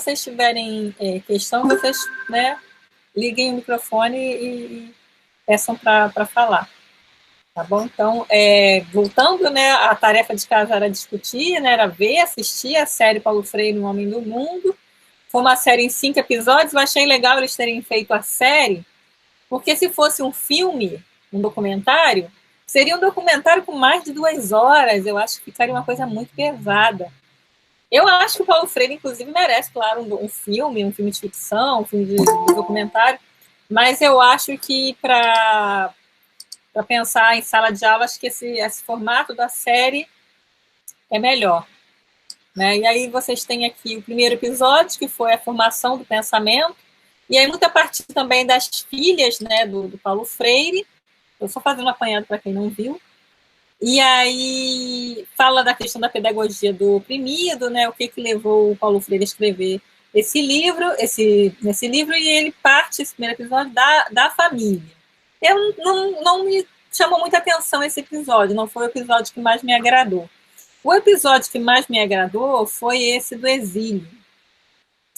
vocês tiverem questão, vocês, né, liguem o microfone e peçam para falar. Tá bom? Então, voltando, né, a tarefa de casa era discutir, né, era ver, assistir a série Paulo Freire, Um Homem do Mundo. Foi uma série em 5 episódios, eu achei legal eles terem feito a série, porque se fosse um filme, um documentário, seria um documentário com mais de 2 horas, eu acho que ficaria uma coisa muito pesada. Eu acho que o Paulo Freire, inclusive, merece, claro, um filme de ficção, um filme de documentário, mas eu acho que para pensar em sala de aula, acho que esse formato da série é melhor. Né? E aí vocês têm aqui o primeiro episódio, que foi a formação do pensamento, e aí muita parte também das filhas, né, do Paulo Freire. Eu só fazendo um apanhado para quem não viu. E aí fala da questão da pedagogia do oprimido, né, o que levou o Paulo Freire a escrever nesse livro, e ele parte, esse primeiro episódio, da família. Eu não me chamou muita atenção esse episódio, não foi o episódio que mais me agradou. O episódio que mais me agradou foi esse do exílio.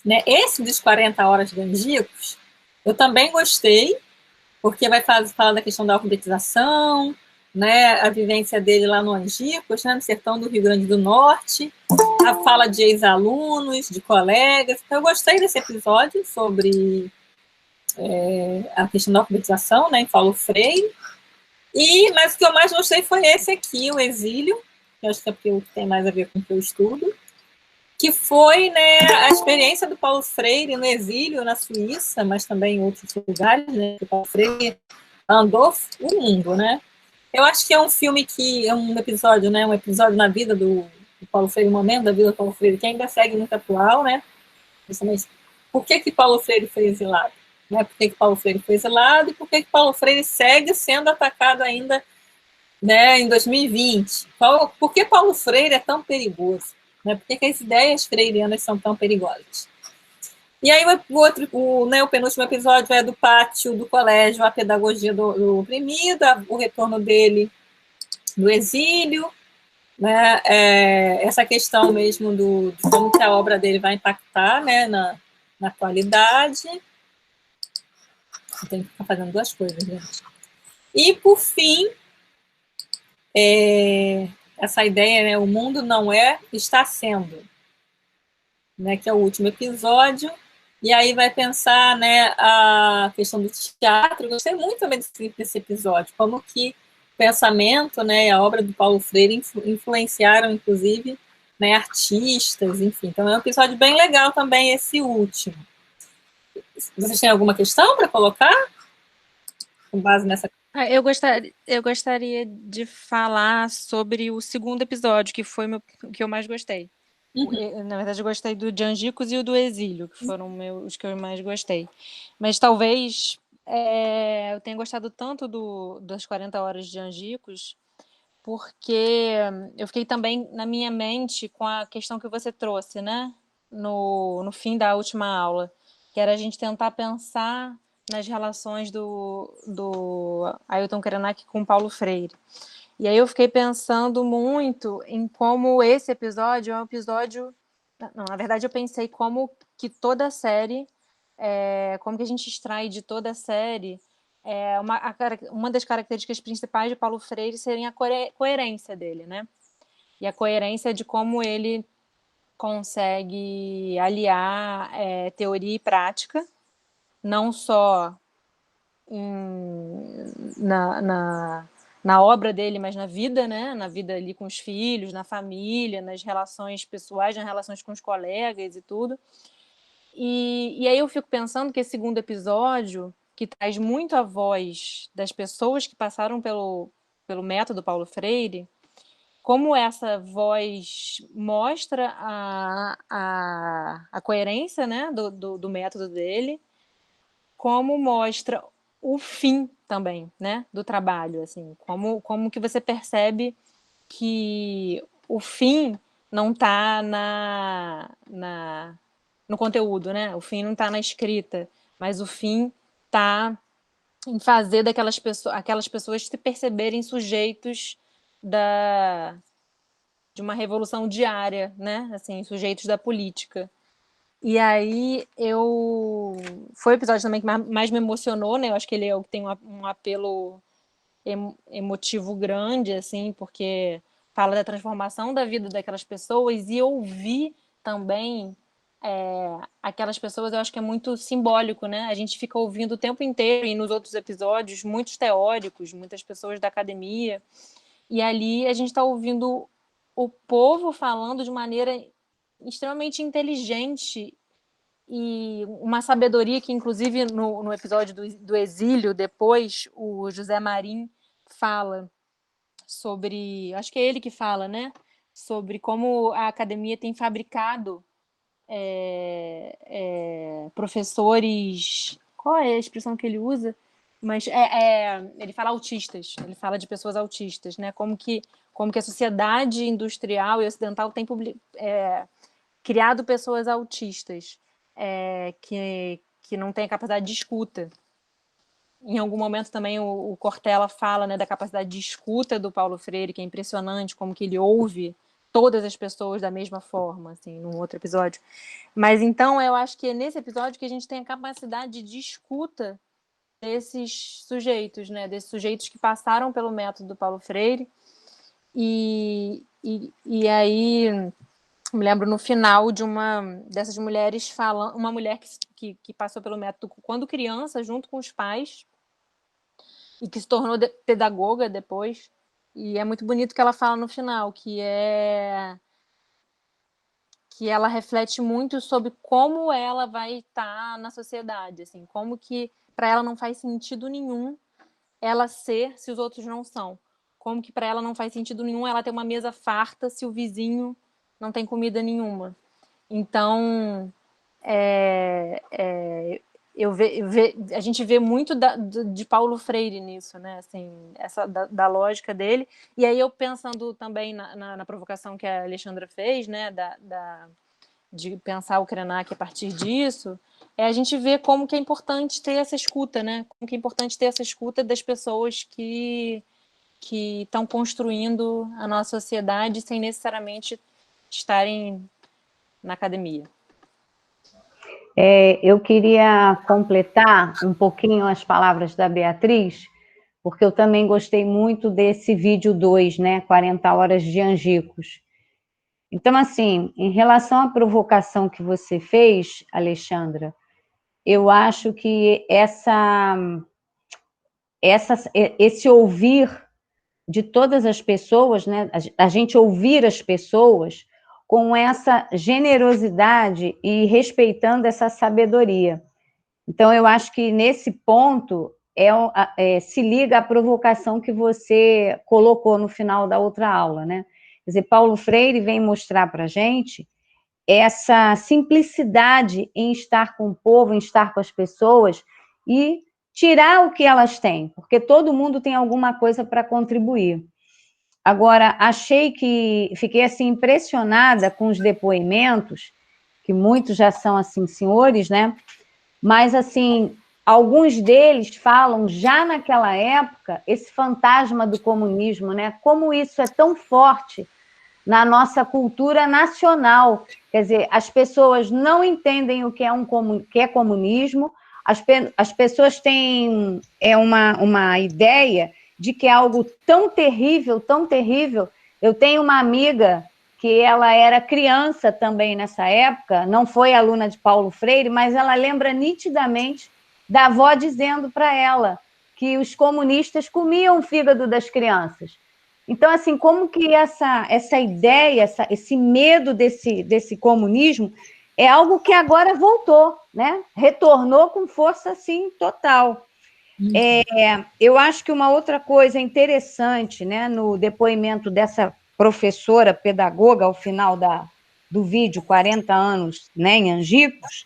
Né? Esse dos 40 horas de Angicos, eu também gostei, porque vai falar da questão da alfabetização, né, a vivência dele lá no Angicos, né, no sertão do Rio Grande do Norte, a fala de ex-alunos, de colegas. Então, eu gostei desse episódio sobre a questão da alfabetização, né, em Paulo Freire. Mas o que eu mais gostei foi esse aqui, o exílio, que eu acho que é porque tem mais a ver com o que eu estudo, que foi, né, a experiência do Paulo Freire no exílio na Suíça, mas também em outros lugares, né, o Paulo Freire andou o mundo, né. Eu acho que é um filme que é um episódio, né, um episódio na vida do Paulo Freire, um momento da vida do Paulo Freire que ainda segue muito atual, né. Por que Paulo Freire foi exilado? Né? Por que Paulo Freire foi exilado e por que Paulo Freire segue sendo atacado ainda, né, em 2020? Por que Paulo Freire é tão perigoso? Né? Por que as ideias freirianas são tão perigosas? E aí o penúltimo episódio é do pátio do colégio, a pedagogia do oprimido, o retorno dele do exílio, né? Essa questão mesmo de como que a obra dele vai impactar, né, na atualidade. Eu tenho que ficar fazendo 2 coisas, gente. E, por fim, essa ideia, né, o mundo não está sendo, né, que é o último episódio, e aí vai pensar, né, a questão do teatro. Eu gostei muito também desse episódio, como que o pensamento, né, a obra do Paulo Freire influenciaram, inclusive, né, artistas, enfim. Então é um episódio bem legal também, esse último. Vocês têm alguma questão para colocar? Com base nessa... Eu gostaria de falar sobre o segundo episódio, que foi o que eu mais gostei. Na verdade, eu gostei do de Angicos e o do Exílio, que foram os que eu mais gostei. Mas talvez eu tenha gostado tanto das 40 horas de Angicos, porque eu fiquei também na minha mente com a questão que você trouxe, né? No fim da última aula, que era a gente tentar pensar nas relações do Ailton Krenak com Paulo Freire. E aí eu fiquei pensando muito em como esse episódio é um episódio... Não, na verdade eu pensei como que toda a série, como que a gente extrai de toda a série uma das características principais de Paulo Freire seria a coerência dele, né? E a coerência de como ele consegue aliar teoria e prática, não só na obra dele, mas na vida, né? Na vida ali com os filhos, na família, nas relações pessoais, nas relações com os colegas e tudo. E aí eu fico pensando que esse segundo episódio, que traz muito a voz das pessoas que passaram pelo método Paulo Freire, como essa voz mostra a coerência, né, do método dele, como mostra o fim também, né, do trabalho, assim, como que você percebe que o fim não está no conteúdo, né? O fim não está na escrita, mas o fim está em fazer aquelas pessoas se perceberem sujeitos de uma revolução diária, né? Assim, sujeitos da política. E aí foi o episódio também que mais me emocionou, né? Eu acho que ele é o que tem um apelo emotivo grande, assim, porque fala da transformação da vida daquelas pessoas, e ouvir também aquelas pessoas, eu acho que é muito simbólico, né? A gente fica ouvindo o tempo inteiro, e nos outros episódios, muitos teóricos, muitas pessoas da academia, e ali a gente está ouvindo o povo falando de maneira extremamente inteligente e uma sabedoria que, inclusive, no episódio do Exílio, depois, o José Marim fala sobre, acho que é ele que fala, né? Sobre como a academia tem fabricado professores. Qual é a expressão que ele usa? Mas ele fala autistas, ele fala de pessoas autistas, né? Como que a sociedade industrial e ocidental tem criado pessoas autistas que não têm a capacidade de escuta. Em algum momento também o Cortella fala, né, da capacidade de escuta do Paulo Freire, que é impressionante como que ele ouve todas as pessoas da mesma forma, assim, num outro episódio. Mas então eu acho que é nesse episódio que a gente tem a capacidade de escuta desses sujeitos, né, desses sujeitos que passaram pelo método do Paulo Freire. E aí me lembro no final de uma dessas mulheres falando, uma mulher que passou pelo método quando criança, junto com os pais, e que se tornou pedagoga depois. E é muito bonito que ela fala no final, que ela reflete muito sobre como ela vai estar na sociedade, assim, como que para ela não faz sentido nenhum ela ser se os outros não são. Como que para ela não faz sentido nenhum ela ter uma mesa farta se o vizinho não tem comida nenhuma. Então, a gente vê muito de Paulo Freire nisso, né? Assim, essa da lógica dele. E aí eu pensando também na provocação que a Alexandra fez, né? De pensar o Krenak a partir disso, a gente vê como que é importante ter essa escuta, né? Como que é importante ter essa escuta das pessoas que estão construindo a nossa sociedade sem necessariamente estarem na academia. Eu queria completar um pouquinho as palavras da Beatriz, porque eu também gostei muito desse vídeo 2, né? 40 horas de Angicos. Então, assim, em relação à provocação que você fez, Alexandra, eu acho que esse ouvir de todas as pessoas, né? A gente ouvir as pessoas com essa generosidade e respeitando essa sabedoria. Então, eu acho que nesse ponto se liga à provocação que você colocou no final da outra aula, né? Quer dizer, Paulo Freire vem mostrar para a gente essa simplicidade em estar com o povo, em estar com as pessoas e tirar o que elas têm, porque todo mundo tem alguma coisa para contribuir. Agora, fiquei assim impressionada com os depoimentos, que muitos já são assim senhores, né? Mas assim, alguns deles falam já naquela época esse fantasma do comunismo, né? Como isso é tão forte na nossa cultura nacional. Quer dizer, as pessoas não entendem o que é comunismo, as pessoas têm uma ideia de que é algo tão terrível, tão terrível. Eu tenho uma amiga que ela era criança também nessa época, não foi aluna de Paulo Freire, mas ela lembra nitidamente da avó dizendo para ela que os comunistas comiam o fígado das crianças. Então, assim, como que essa ideia, esse medo desse comunismo é algo que agora voltou, né? Retornou com força, assim, total. Eu acho que uma outra coisa interessante, né, no depoimento dessa professora pedagoga ao final do vídeo, 40 anos, né, em Angicos,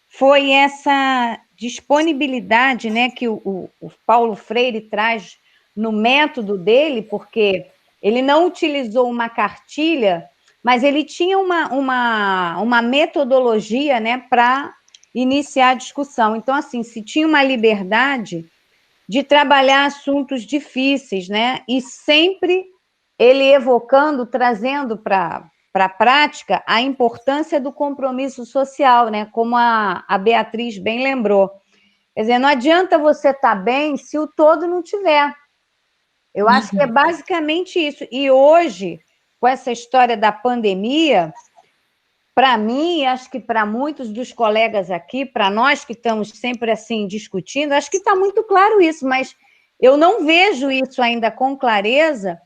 foi essa disponibilidade, né, que o Paulo Freire traz no método dele, porque ele não utilizou uma cartilha, mas ele tinha uma metodologia, né, para iniciar a discussão. Então, assim, se tinha uma liberdade de trabalhar assuntos difíceis, né, e sempre ele evocando, trazendo para para a prática a importância do compromisso social, né? Como a Beatriz bem lembrou. Quer dizer, não adianta você estar bem se o todo não tiver. Eu acho que é basicamente isso. E hoje, com essa história da pandemia, para mim, acho que para muitos dos colegas aqui, para nós que estamos sempre assim discutindo, acho que está muito claro isso, mas eu não vejo isso ainda com clareza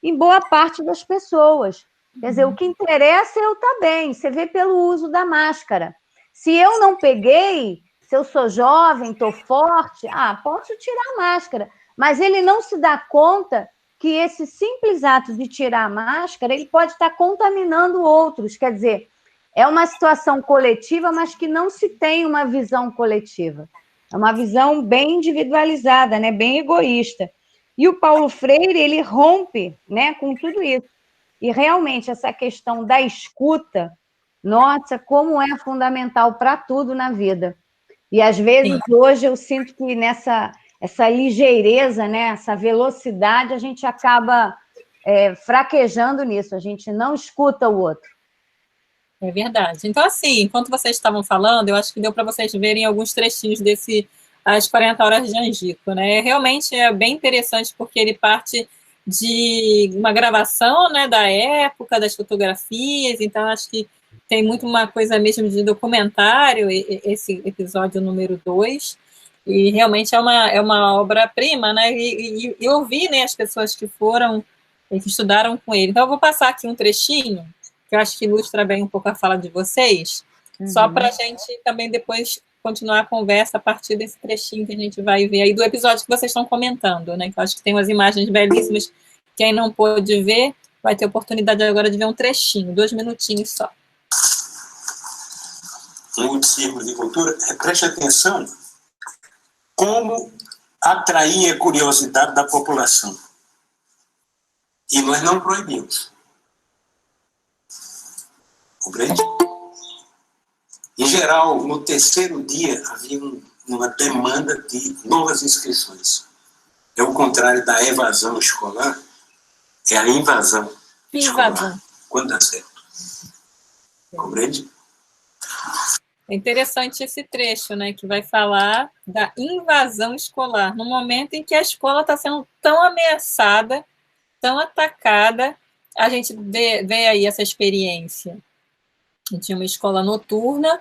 em boa parte das pessoas. Quer dizer, o que interessa é eu estar bem. Você vê pelo uso da máscara. Se eu não peguei, se eu sou jovem, estou forte, posso tirar a máscara. Mas ele não se dá conta que esse simples ato de tirar a máscara, ele pode estar contaminando outros. Quer dizer, é uma situação coletiva, mas que não se tem uma visão coletiva. É uma visão bem individualizada, né? Bem egoísta. E o Paulo Freire, ele rompe, né, com tudo isso. E realmente essa questão da escuta, nossa, como é fundamental para tudo na vida. E às vezes hoje eu sinto que essa ligeireza, né, essa velocidade, a gente acaba fraquejando nisso, a gente não escuta o outro. É verdade. Então, assim, enquanto vocês estavam falando, eu acho que deu para vocês verem alguns trechinhos desse As 40 Horas de Angico, né? Realmente é bem interessante porque ele parte de uma gravação, né, da época, das fotografias, então acho que tem muito uma coisa mesmo de documentário, esse episódio número 2, e realmente é uma obra-prima, né? E eu ouvi, né, as pessoas que estudaram com ele. Então, eu vou passar aqui um trechinho que eu acho que ilustra bem um pouco a fala de vocês, só para a gente também depois continuar a conversa a partir desse trechinho que a gente vai ver aí do episódio que vocês estão comentando, né? Que eu acho que tem umas imagens belíssimas. Quem não pôde ver, vai ter oportunidade agora de ver um trechinho, 2 minutinhos só. Muito círculo de cultura, preste atenção como atrair a curiosidade da população. E nós não proibimos. Compreende? Em geral, no terceiro dia, havia uma demanda de novas inscrições. É o contrário da evasão escolar, é a invasão escolar, quando dá certo. Compreende? É interessante esse trecho, né, que vai falar da invasão escolar, no momento em que a escola está sendo tão ameaçada, tão atacada, a gente vê aí essa experiência. Tinha uma escola noturna,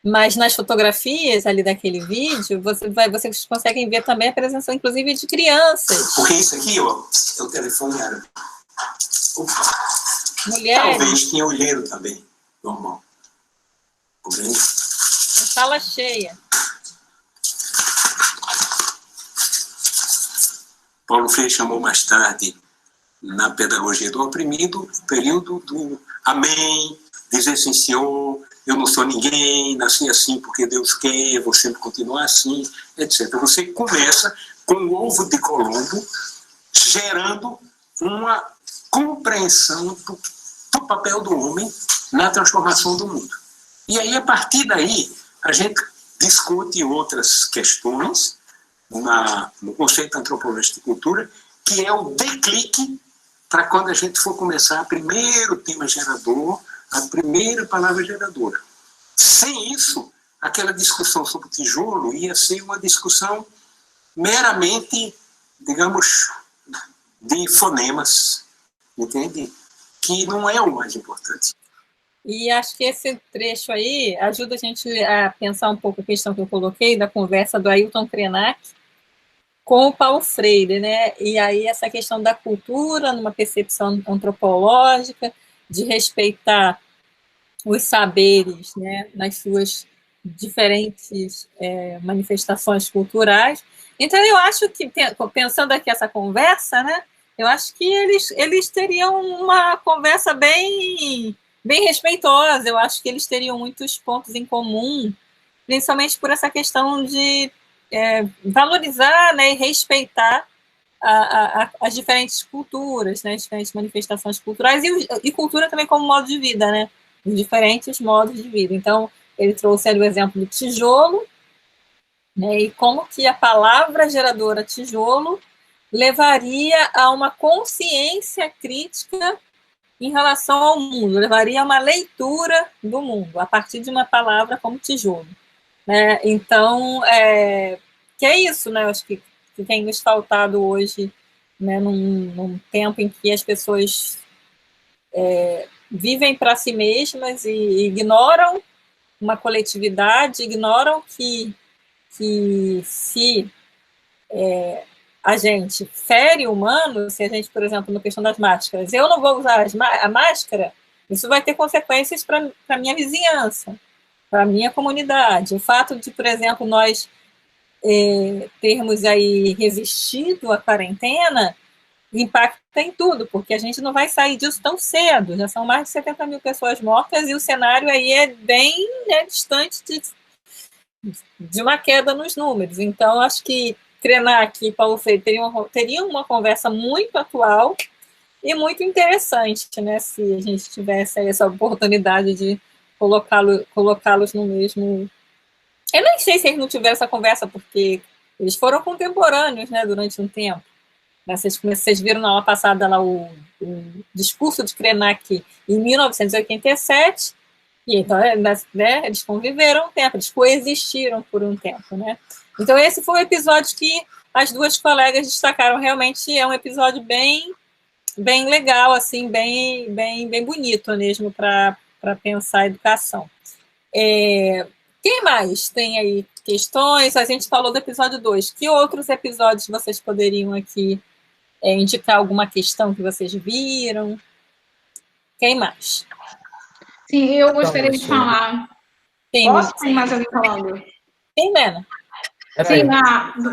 mas nas fotografias ali daquele vídeo, vocês conseguem ver também a presença, inclusive, de crianças. Porque isso aqui, ó, é o telefone árabe. Mulheres. Talvez tinha olheiro também, normal. Compreende? Sala cheia. Paulo Freire chamou mais tarde, na pedagogia do oprimido, o período do amém, dizer assim, Senhor, eu não sou ninguém, nasci assim porque Deus quer, vou sempre continuar assim, etc. Você começa com o ovo de Colombo, gerando uma compreensão do papel do homem na transformação do mundo. E aí, a partir daí, a gente discute outras questões no conceito antropológico de cultura, que é o declique para quando a gente for começar o primeiro tema gerador, a primeira palavra geradora. Sem isso, aquela discussão sobre o tijolo ia ser uma discussão meramente, digamos, de fonemas, entende? Que não é o mais importante. E acho que esse trecho aí ajuda a gente a pensar um pouco a questão que eu coloquei da conversa do Ailton Krenak com o Paulo Freire, né? E aí essa questão da cultura, numa percepção antropológica, de respeitar os saberes, né, nas suas diferentes manifestações culturais. Então, eu acho que, pensando aqui essa conversa, né, eu acho que eles teriam uma conversa bem respeitosa, eu acho que eles teriam muitos pontos em comum, principalmente por essa questão de valorizar, né, e respeitar as diferentes culturas, né, as diferentes manifestações culturais e cultura também como modo de vida, né, os diferentes modos de vida. Então, ele trouxe ali o exemplo do tijolo, né, e como que a palavra geradora tijolo levaria a uma consciência crítica em relação ao mundo, levaria a uma leitura do mundo, a partir de uma palavra como tijolo. Né? Então, que é isso, né? Eu acho que tem nos faltado hoje, né, num tempo em que as pessoas vivem para si mesmas e ignoram uma coletividade, ignoram que se a gente fere o humano, se a gente, por exemplo, na questão das máscaras, eu não vou usar a máscara, isso vai ter consequências para a minha vizinhança, para a minha comunidade. O fato de, por exemplo, nós termos aí resistido à quarentena impacta em tudo, porque a gente não vai sair disso tão cedo, já são mais de 70 mil pessoas mortas e o cenário aí é bem, né, distante de uma queda nos números. Então, acho que Krenak e Paulo Freire teriam uma conversa muito atual e muito interessante, né, se a gente tivesse aí essa oportunidade de colocá-los no mesmo... Eu nem sei se eles não tiveram essa conversa, porque eles foram contemporâneos, né, durante um tempo. Vocês viram na aula passada lá o discurso de Krenak em 1987, e então, né, eles conviveram um tempo, eles coexistiram por um tempo, né? Então, esse foi o episódio que as duas colegas destacaram. Realmente é um episódio bem, bem legal, assim, bem, bem, bem bonito mesmo para pensar a educação. Quem mais tem aí questões? A gente falou do episódio 2. Que outros episódios vocês poderiam aqui indicar alguma questão que vocês viram? Quem mais? Sim, eu gostaria de falar. Posso? Tem mais alguém falando? Tem, Lena. Sim,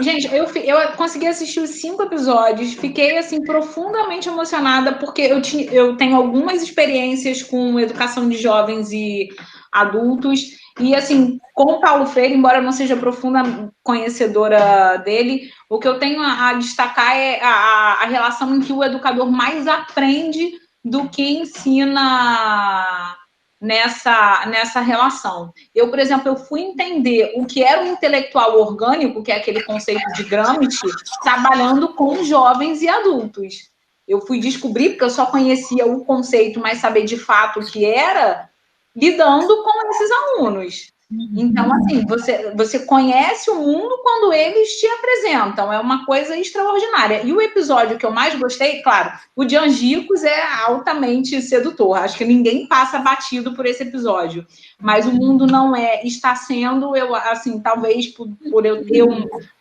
gente, eu consegui assistir os 5 episódios, fiquei, assim, profundamente emocionada, porque eu tenho algumas experiências com educação de jovens e adultos, e, assim, com o Paulo Freire, embora eu não seja profunda conhecedora dele, o que eu tenho a destacar é a relação em que o educador mais aprende do que ensina nessa relação. Eu, por exemplo, eu fui entender o que era o intelectual orgânico, que é aquele conceito de Gramsci, trabalhando com jovens e adultos. Eu fui descobrir, porque eu só conhecia o conceito, mas saber de fato o que era, lidando com esses alunos. Então, assim, você conhece o mundo quando eles te apresentam, é uma coisa extraordinária. E o episódio que eu mais gostei, claro, o de Angicos é altamente sedutor, acho que ninguém passa batido por esse episódio, mas o mundo não está sendo, eu, assim, talvez por eu ter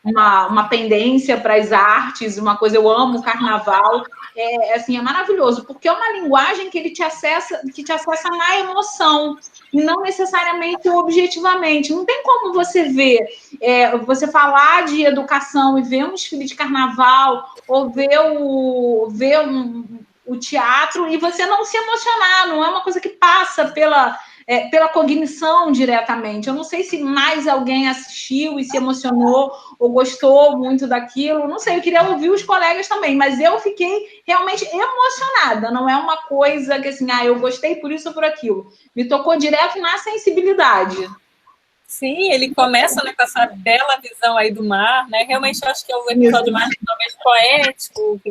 uma pendência para as artes, uma coisa, eu amo o carnaval, assim, é maravilhoso, porque é uma linguagem que te acessa na emoção, e não necessariamente objetivamente. Não tem como você ver, você falar de educação e ver um desfile de carnaval, ou ver o teatro, e você não se emocionar, não é uma coisa que passa pela cognição diretamente. Eu não sei se mais alguém assistiu e se emocionou ou gostou muito daquilo, não sei, eu queria ouvir os colegas também, mas eu fiquei realmente emocionada, não é uma coisa que assim, eu gostei por isso ou por aquilo, me tocou direto na sensibilidade. Sim, ele começa, né, com essa bela visão aí do mar, né? Realmente eu acho que é o episódio mais talvez poético, que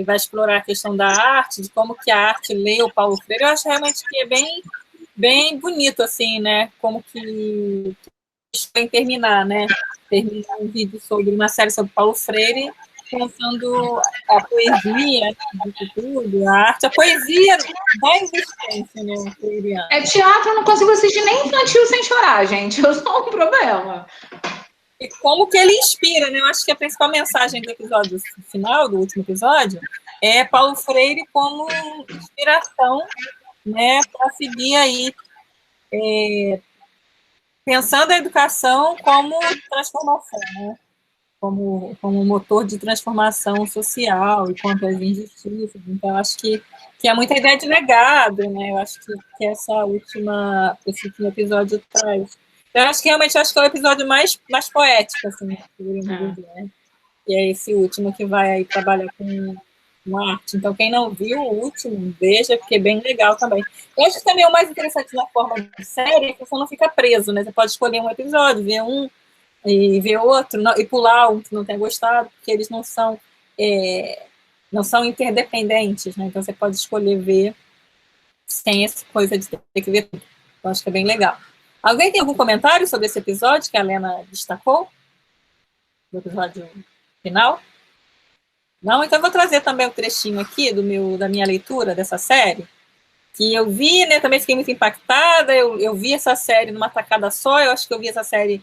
vai explorar a questão da arte, de como que a arte lê o Paulo Freire. Eu acho realmente que é bem, bem bonito, assim, né? Como que vai terminar, né? Terminar um vídeo sobre uma série sobre Paulo Freire, pensando a poesia, de tudo, a arte, a poesia da existência, né, freiriana. Teatro, eu não consigo assistir nem infantil sem chorar, gente. Eu sou um problema. E como que ele inspira, né? Eu acho que a principal mensagem do episódio final, do último episódio, é Paulo Freire como inspiração, né, para seguir aí pensando a educação como transformação, né? Como motor de transformação social e contra as injustiças. Então, eu acho que é muita ideia de legado, né? Eu acho que esse último episódio traz. Eu acho que realmente é o episódio mais poético, assim, né? E é esse último que vai aí trabalhar com arte. Então, quem não viu o último, veja, porque é bem legal também. Eu acho que também o mais interessante na forma de série é que você não fica preso, né? Você pode escolher um episódio, ver um e ver outro, e pular um que não tenha gostado, porque eles não são não são interdependentes, né? Então você pode escolher ver sem essa coisa de ter que ver tudo. Eu acho que é bem legal. Alguém tem algum comentário sobre esse episódio que a Lena destacou? Do episódio final? Não? Então eu vou trazer também um trechinho aqui da minha leitura dessa série, que eu vi, né, também fiquei muito impactada, eu vi essa série numa tacada só, eu acho que eu vi essa série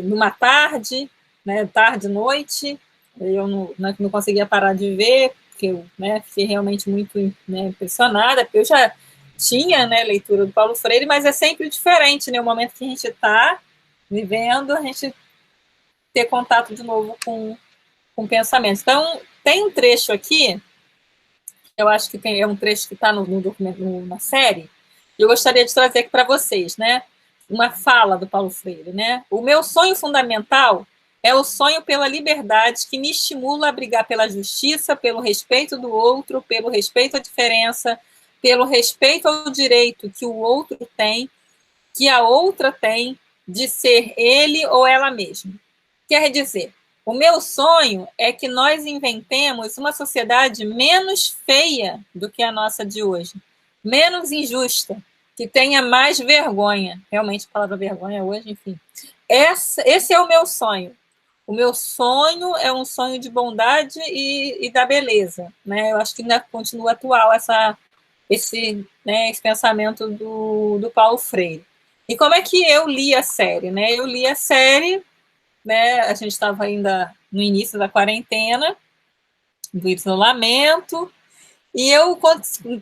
numa tarde, né, tarde, noite, eu não conseguia parar de ver, porque eu, né, fiquei realmente muito, né, impressionada, porque eu já tinha, né, leitura do Paulo Freire, mas é sempre diferente, né, o momento que a gente está vivendo, a gente ter contato de novo com pensamentos. Então, tem um trecho aqui, eu acho que é um trecho que está no documento, na série, e eu gostaria de trazer aqui para vocês, né, uma fala do Paulo Freire, né? O meu sonho fundamental é o sonho pela liberdade que me estimula a brigar pela justiça, pelo respeito do outro, pelo respeito à diferença, pelo respeito ao direito que o outro tem, que a outra tem, de ser ele ou ela mesma. Quer dizer, o meu sonho é que nós inventemos uma sociedade menos feia do que a nossa de hoje, menos injusta, que tenha mais vergonha. Realmente, a palavra vergonha hoje, enfim. Esse é o meu sonho. O meu sonho é um sonho de bondade e da beleza. Né? Eu acho que ainda continua atual esse pensamento do Paulo Freire. E como é que eu li a série? Né? Eu li a série, né? A gente estava ainda no início da quarentena, do isolamento, e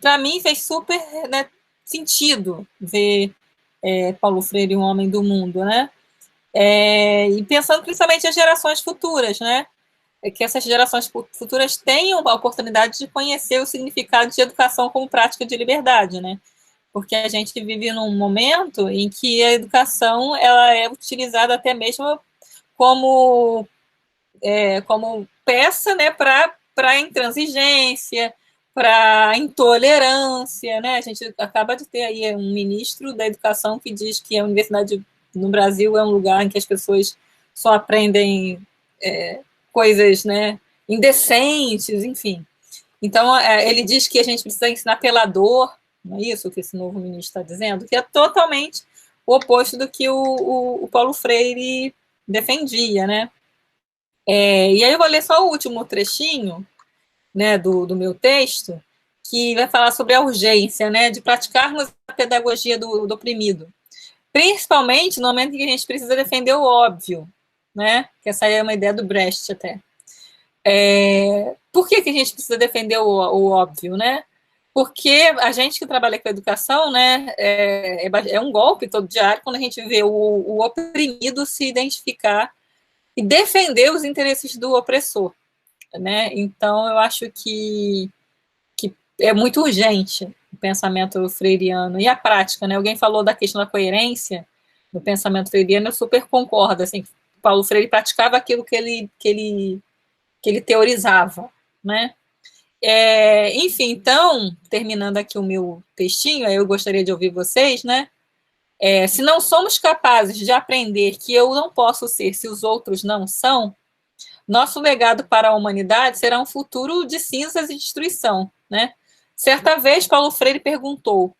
para mim, fez super, né, sentido ver Paulo Freire, um homem do mundo, né? E pensando principalmente as gerações futuras, né? Que essas gerações futuras tenham a oportunidade de conhecer o significado de educação como prática de liberdade, né? Porque a gente vive num momento em que a educação ela é utilizada até mesmo como peça, né, para intransigência, para intolerância, né? A gente acaba de ter aí um ministro da educação que diz que a universidade no Brasil é um lugar em que as pessoas só aprendem coisas, né, indecentes, enfim. Então, ele diz que a gente precisa ensinar pela dor, não é isso que esse novo ministro está dizendo? Que é totalmente o oposto do que o Paulo Freire defendia, né? E aí eu vou ler só o último trechinho, né, do meu texto, que vai falar sobre a urgência, né, de praticarmos a pedagogia do oprimido, principalmente no momento em que a gente precisa defender o óbvio, né, que essa aí é uma ideia do Brecht até. Por que a gente precisa defender o óbvio, né? Porque a gente que trabalha com educação, né, é um golpe todo diário quando a gente vê o oprimido se identificar e defender os interesses do opressor, né? Então, eu acho que é muito urgente o pensamento freiriano e a prática, né? Alguém falou da questão da coerência do pensamento freiriano, eu super concordo, assim, Paulo Freire praticava aquilo que ele teorizava, né? Enfim, então, terminando aqui o meu textinho, eu gostaria de ouvir vocês, né? Se não somos capazes de aprender que eu não posso ser se os outros não são, nosso legado para a humanidade será um futuro de cinzas e destruição, né? Certa vez, Paulo Freire perguntou: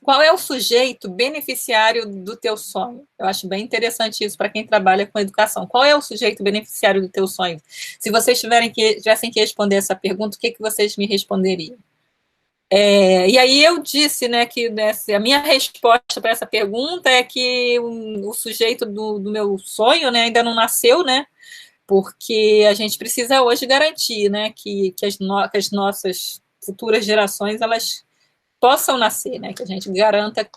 qual é o sujeito beneficiário do teu sonho? Eu acho bem interessante isso para quem trabalha com educação. Qual é o sujeito beneficiário do teu sonho? Se vocês tivessem que responder essa pergunta, o que vocês me responderiam? E aí eu disse, né, que a minha resposta para essa pergunta é que o sujeito do meu sonho, né, ainda não nasceu, né, porque a gente precisa hoje garantir, né, que as nossas futuras gerações elas possam nascer, né, que a gente garanta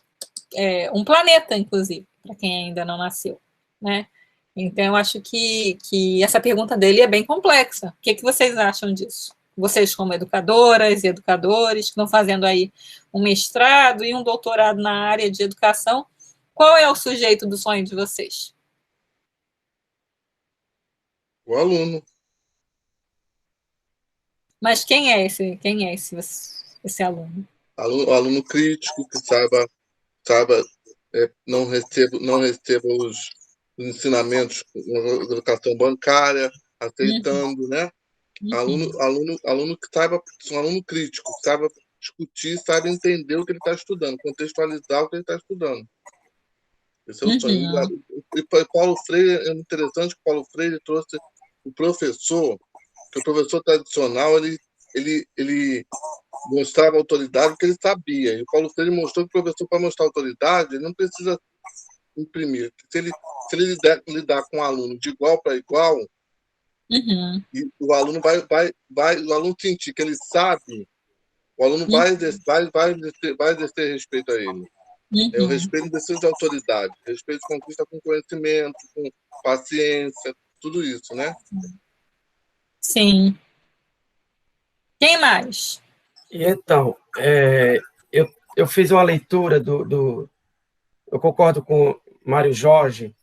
um planeta, inclusive, para quem ainda não nasceu, né. Então, eu acho que essa pergunta dele é bem complexa. O que vocês acham disso? Vocês, como educadoras e educadores, que estão fazendo aí um mestrado e um doutorado na área de educação, qual é o sujeito do sonho de vocês? O aluno. Mas quem é esse aluno? O aluno crítico que saiba não receba os ensinamentos da educação bancária, aceitando, né? Aluno que saiba, um aluno crítico, saiba discutir, saiba entender o que ele está estudando, contextualizar o que ele está estudando. Esse é o sonho. E Paulo Freire, é interessante que Paulo Freire trouxe o professor, que o professor tradicional, ele mostrava autoridade porque ele sabia. E o Paulo Freire mostrou que o professor, para mostrar autoridade, ele não precisa imprimir. Se ele lidar com o aluno de igual para igual, e o aluno o aluno sentir que ele sabe, o aluno vai exercer respeito a ele. O respeito precisa de autoridade. Respeito se conquista com conhecimento, com paciência, tudo isso, né? Sim. Quem mais? Então, eu fiz uma leitura eu concordo com Mário Jorge,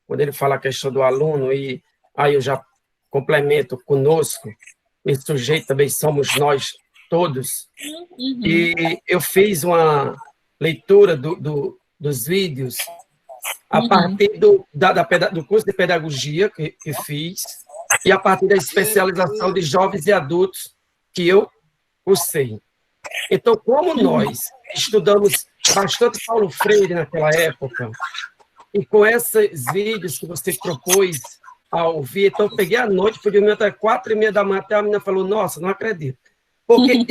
quando ele fala a questão do aluno, e aí eu já complemento conosco, esse sujeito também somos nós todos, e eu fiz uma leitura dos vídeos a partir do curso de pedagogia que fiz, e a partir da especialização de jovens e adultos que eu cursei. Então, como nós estudamos bastante Paulo Freire naquela época, e com esses vídeos que você propôs a ouvir, então eu peguei à noite, fui dormir até 4h30 da manhã, até a menina falou, nossa, não acredito. Porque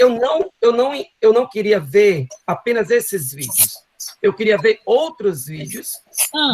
eu não queria ver apenas esses vídeos. Eu queria ver outros vídeos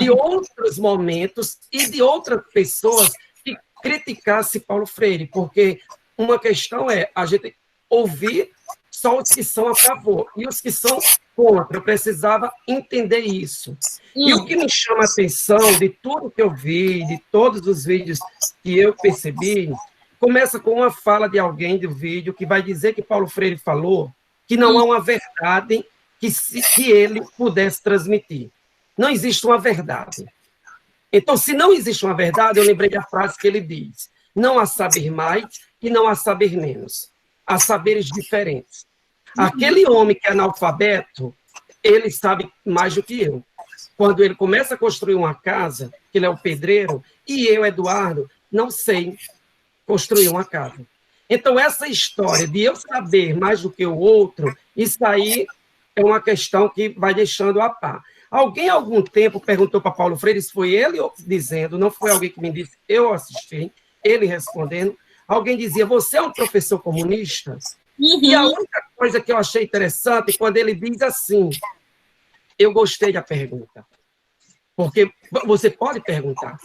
de outros momentos e de outras pessoas que criticassem Paulo Freire, porque uma questão é a gente ouvir só os que são a favor e os que são contra. Eu precisava entender isso. E o que me chama a atenção de tudo que eu vi, de todos os vídeos que eu percebi, começa com uma fala de alguém do vídeo que vai dizer que Paulo Freire falou que não há uma verdade que ele pudesse transmitir. Não existe uma verdade. Então, se não existe uma verdade, eu lembrei da frase que ele diz: não há saber mais e não há saber menos. Há saberes diferentes. Aquele homem que é analfabeto, ele sabe mais do que eu. Quando ele começa a construir uma casa, que ele é o pedreiro, e eu, Eduardo, não sei construir uma casa. Então, essa história de eu saber mais do que o outro, isso aí é uma questão que vai deixando a par. Alguém, há algum tempo, perguntou para Paulo Freire, isso foi ele dizendo, não foi alguém que me disse, eu assisti, ele respondendo. Alguém dizia, você é um professor comunista? E a única coisa que eu achei interessante, quando ele diz assim, eu gostei da pergunta, porque você pode perguntar.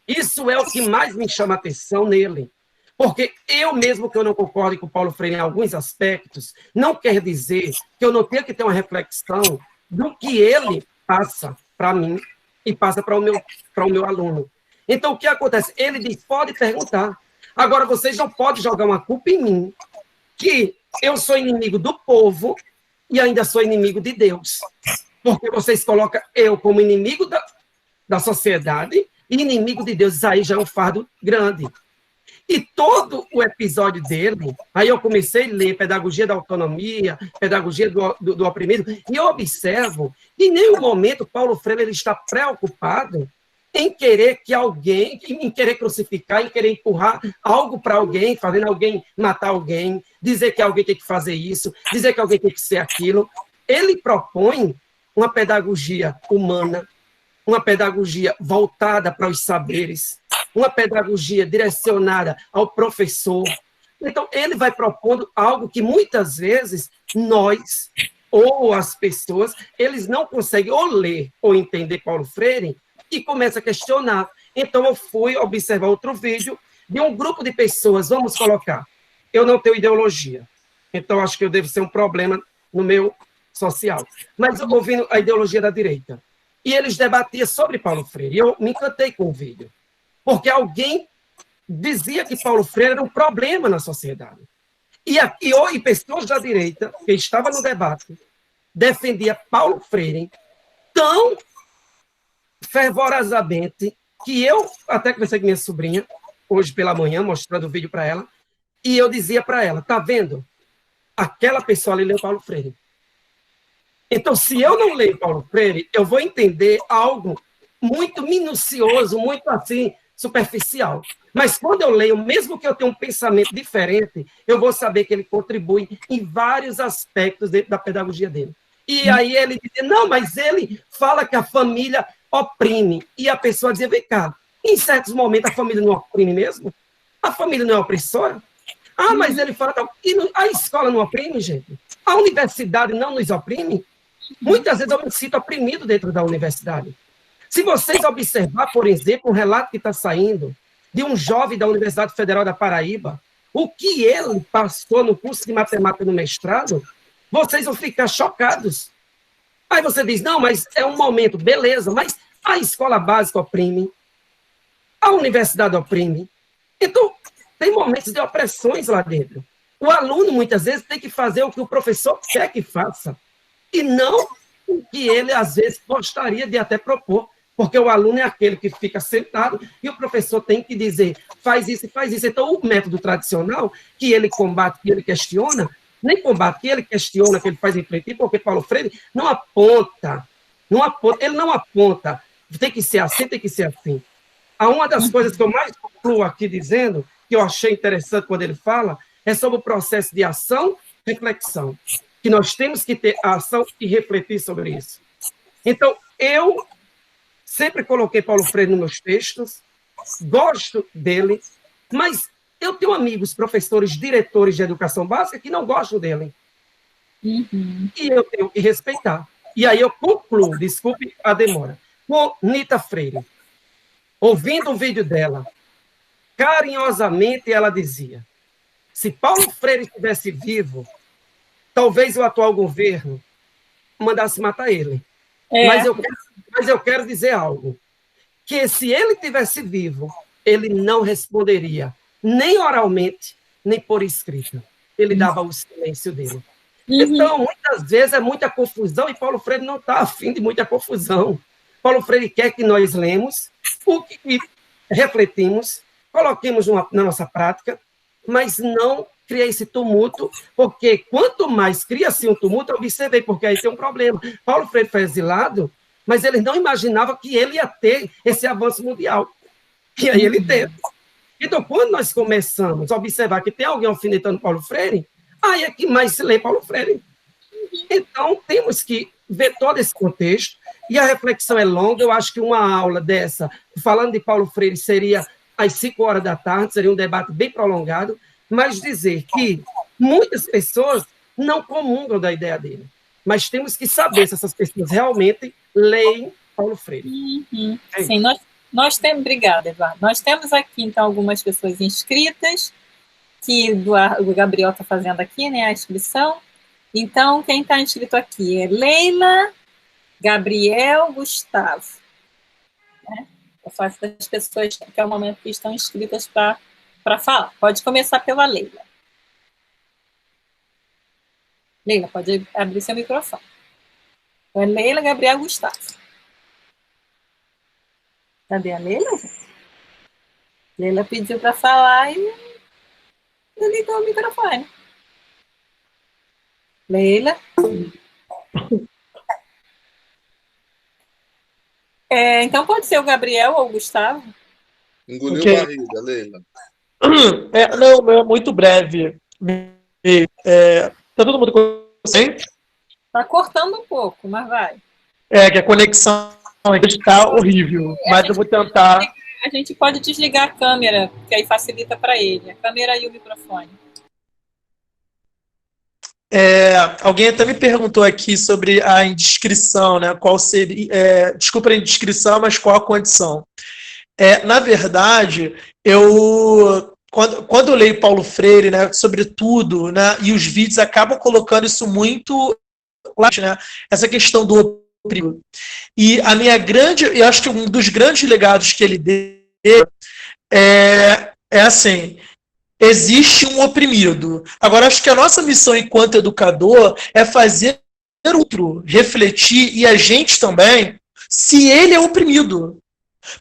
Isso é o que mais me chama a atenção nele. Porque eu mesmo que eu não concordo com o Paulo Freire em alguns aspectos, não quer dizer que eu não tenha que ter uma reflexão do que ele passa para mim e passa para o meu aluno. Então, o que acontece? Ele diz, pode perguntar. Agora, vocês não podem jogar uma culpa em mim, que eu sou inimigo do povo e ainda sou inimigo de Deus. Porque vocês colocam eu como inimigo da sociedade e inimigo de Deus. Isso aí já é um fardo grande. E todo o episódio dele, aí eu comecei a ler Pedagogia da Autonomia, Pedagogia do Oprimido, e eu observo que em nenhum momento Paulo Freire ele está preocupado em querer que alguém, em querer crucificar, em querer empurrar algo para alguém, fazendo alguém matar alguém, dizer que alguém tem que fazer isso, dizer que alguém tem que ser aquilo. Ele propõe uma pedagogia humana, uma pedagogia voltada para os saberes, uma pedagogia direcionada ao professor. Então, ele vai propondo algo que muitas vezes nós, ou as pessoas, eles não conseguem ou ler ou entender Paulo Freire e começam a questionar. Então, eu fui observar outro vídeo de um grupo de pessoas, vamos colocar, eu não tenho ideologia, então acho que eu devo ser um problema no meu social, mas eu ouvindo a ideologia da direita. E eles debatiam sobre Paulo Freire. E eu me encantei com o vídeo. Porque alguém dizia que Paulo Freire era um problema na sociedade. E pessoas da direita, que estavam no debate, defendiam Paulo Freire tão fervorosamente que eu até conversei com minha sobrinha, hoje pela manhã, mostrando o vídeo para ela, e eu dizia para ela, tá vendo? Aquela pessoa ali leu Paulo Freire. Então, se eu não leio Paulo Freire, eu vou entender algo muito minucioso, muito assim, superficial. Mas quando eu leio, mesmo que eu tenha um pensamento diferente, eu vou saber que ele contribui em vários aspectos dentro da pedagogia dele. E aí ele diz, não, mas ele fala que a família oprime. E a pessoa diz, vem cá, em certos momentos a família não oprime mesmo? A família não é opressora? Ah, mas ele fala, e a escola não oprime, gente? A universidade não nos oprime? Muitas vezes eu me sinto oprimido dentro da universidade. Se vocês observar, por exemplo, um relato que está saindo de um jovem da Universidade Federal da Paraíba, o que ele passou no curso de matemática no mestrado, vocês vão ficar chocados. Aí você diz, não, mas é um momento, beleza, mas a escola básica oprime, a universidade oprime. Então, tem momentos de opressões lá dentro. O aluno, muitas vezes, tem que fazer o que o professor quer que faça, e não o que ele, às vezes, gostaria de até propor, porque o aluno é aquele que fica sentado e o professor tem que dizer, faz isso e faz isso. Então, o método tradicional, que ele combate, que ele questiona, nem combate, que ele questiona, que ele faz refletir, porque Paulo Freire não aponta, ele não aponta, tem que ser assim, tem que ser assim. Uma das coisas que eu mais concluo aqui dizendo, que eu achei interessante quando ele fala, é sobre o processo de ação e reflexão, que nós temos que ter a ação e refletir sobre isso. Então, eu sempre coloquei Paulo Freire nos meus textos, gosto dele, mas eu tenho amigos, professores, diretores de educação básica que não gostam dele. E eu tenho que respeitar. E aí eu concluo, desculpe a demora, com Nita Freire. Ouvindo o vídeo dela, carinhosamente ela dizia, se Paulo Freire estivesse vivo, talvez o atual governo mandasse matar ele. Mas eu quero dizer algo, que se ele tivesse vivo, ele não responderia, nem oralmente, nem por escrita. Ele dava o silêncio dele. Então, muitas vezes é muita confusão, e Paulo Freire não está afim de muita confusão. Paulo Freire quer que nós lemos, o que refletimos, coloquemos na nossa prática, mas não cria esse tumulto, porque quanto mais cria-se um tumulto, eu observei, porque aí tem um problema. Paulo Freire foi exilado, mas ele não imaginava que ele ia ter esse avanço mundial. E aí ele teve. Então, quando nós começamos a observar que tem alguém alfinetando Paulo Freire, aí é que mais se lê Paulo Freire. Então, temos que ver todo esse contexto, e a reflexão é longa. Eu acho que uma aula dessa, falando de Paulo Freire, seria às 5 horas da tarde, seria um debate bem prolongado, mas dizer que muitas pessoas não comungam da ideia dele. Mas temos que saber se essas pessoas realmente leem Paulo Freire. Sim, nós temos... Obrigada, Eduardo. Nós temos aqui, então, algumas pessoas inscritas, que o Gabriel está fazendo aqui, né, a inscrição. Então, quem está inscrito aqui é Leila, Gabriel, Gustavo. Né? Eu faço das pessoas que é o momento que estão inscritas para falar. Pode começar pela Leila. Leila, pode abrir seu microfone. Então, é Leila, Gabriel, Gustavo. Cadê a Leila, gente? Leila pediu para falar e ligou o microfone. Leila? Então pode ser o Gabriel ou o Gustavo? Engoliu barriga, Leila. Não, é muito breve. Tá todo mundo conseguindo? Tá cortando um pouco, mas vai. Que a conexão está horrível, mas eu vou tentar. A gente pode desligar a câmera, que aí facilita para ele. A câmera e o microfone. Alguém até me perguntou aqui sobre a indiscrição, né? Qual seria? Desculpa a indiscrição, mas qual a condição? Na verdade, quando eu leio Paulo Freire, né, sobretudo, né, e os vídeos acabam colocando isso muito, né, essa questão do oprimido. E eu acho que um dos grandes legados que ele deu é assim: existe um oprimido. Agora, acho que a nossa missão enquanto educador é fazer o outro refletir, e a gente também, se ele é oprimido.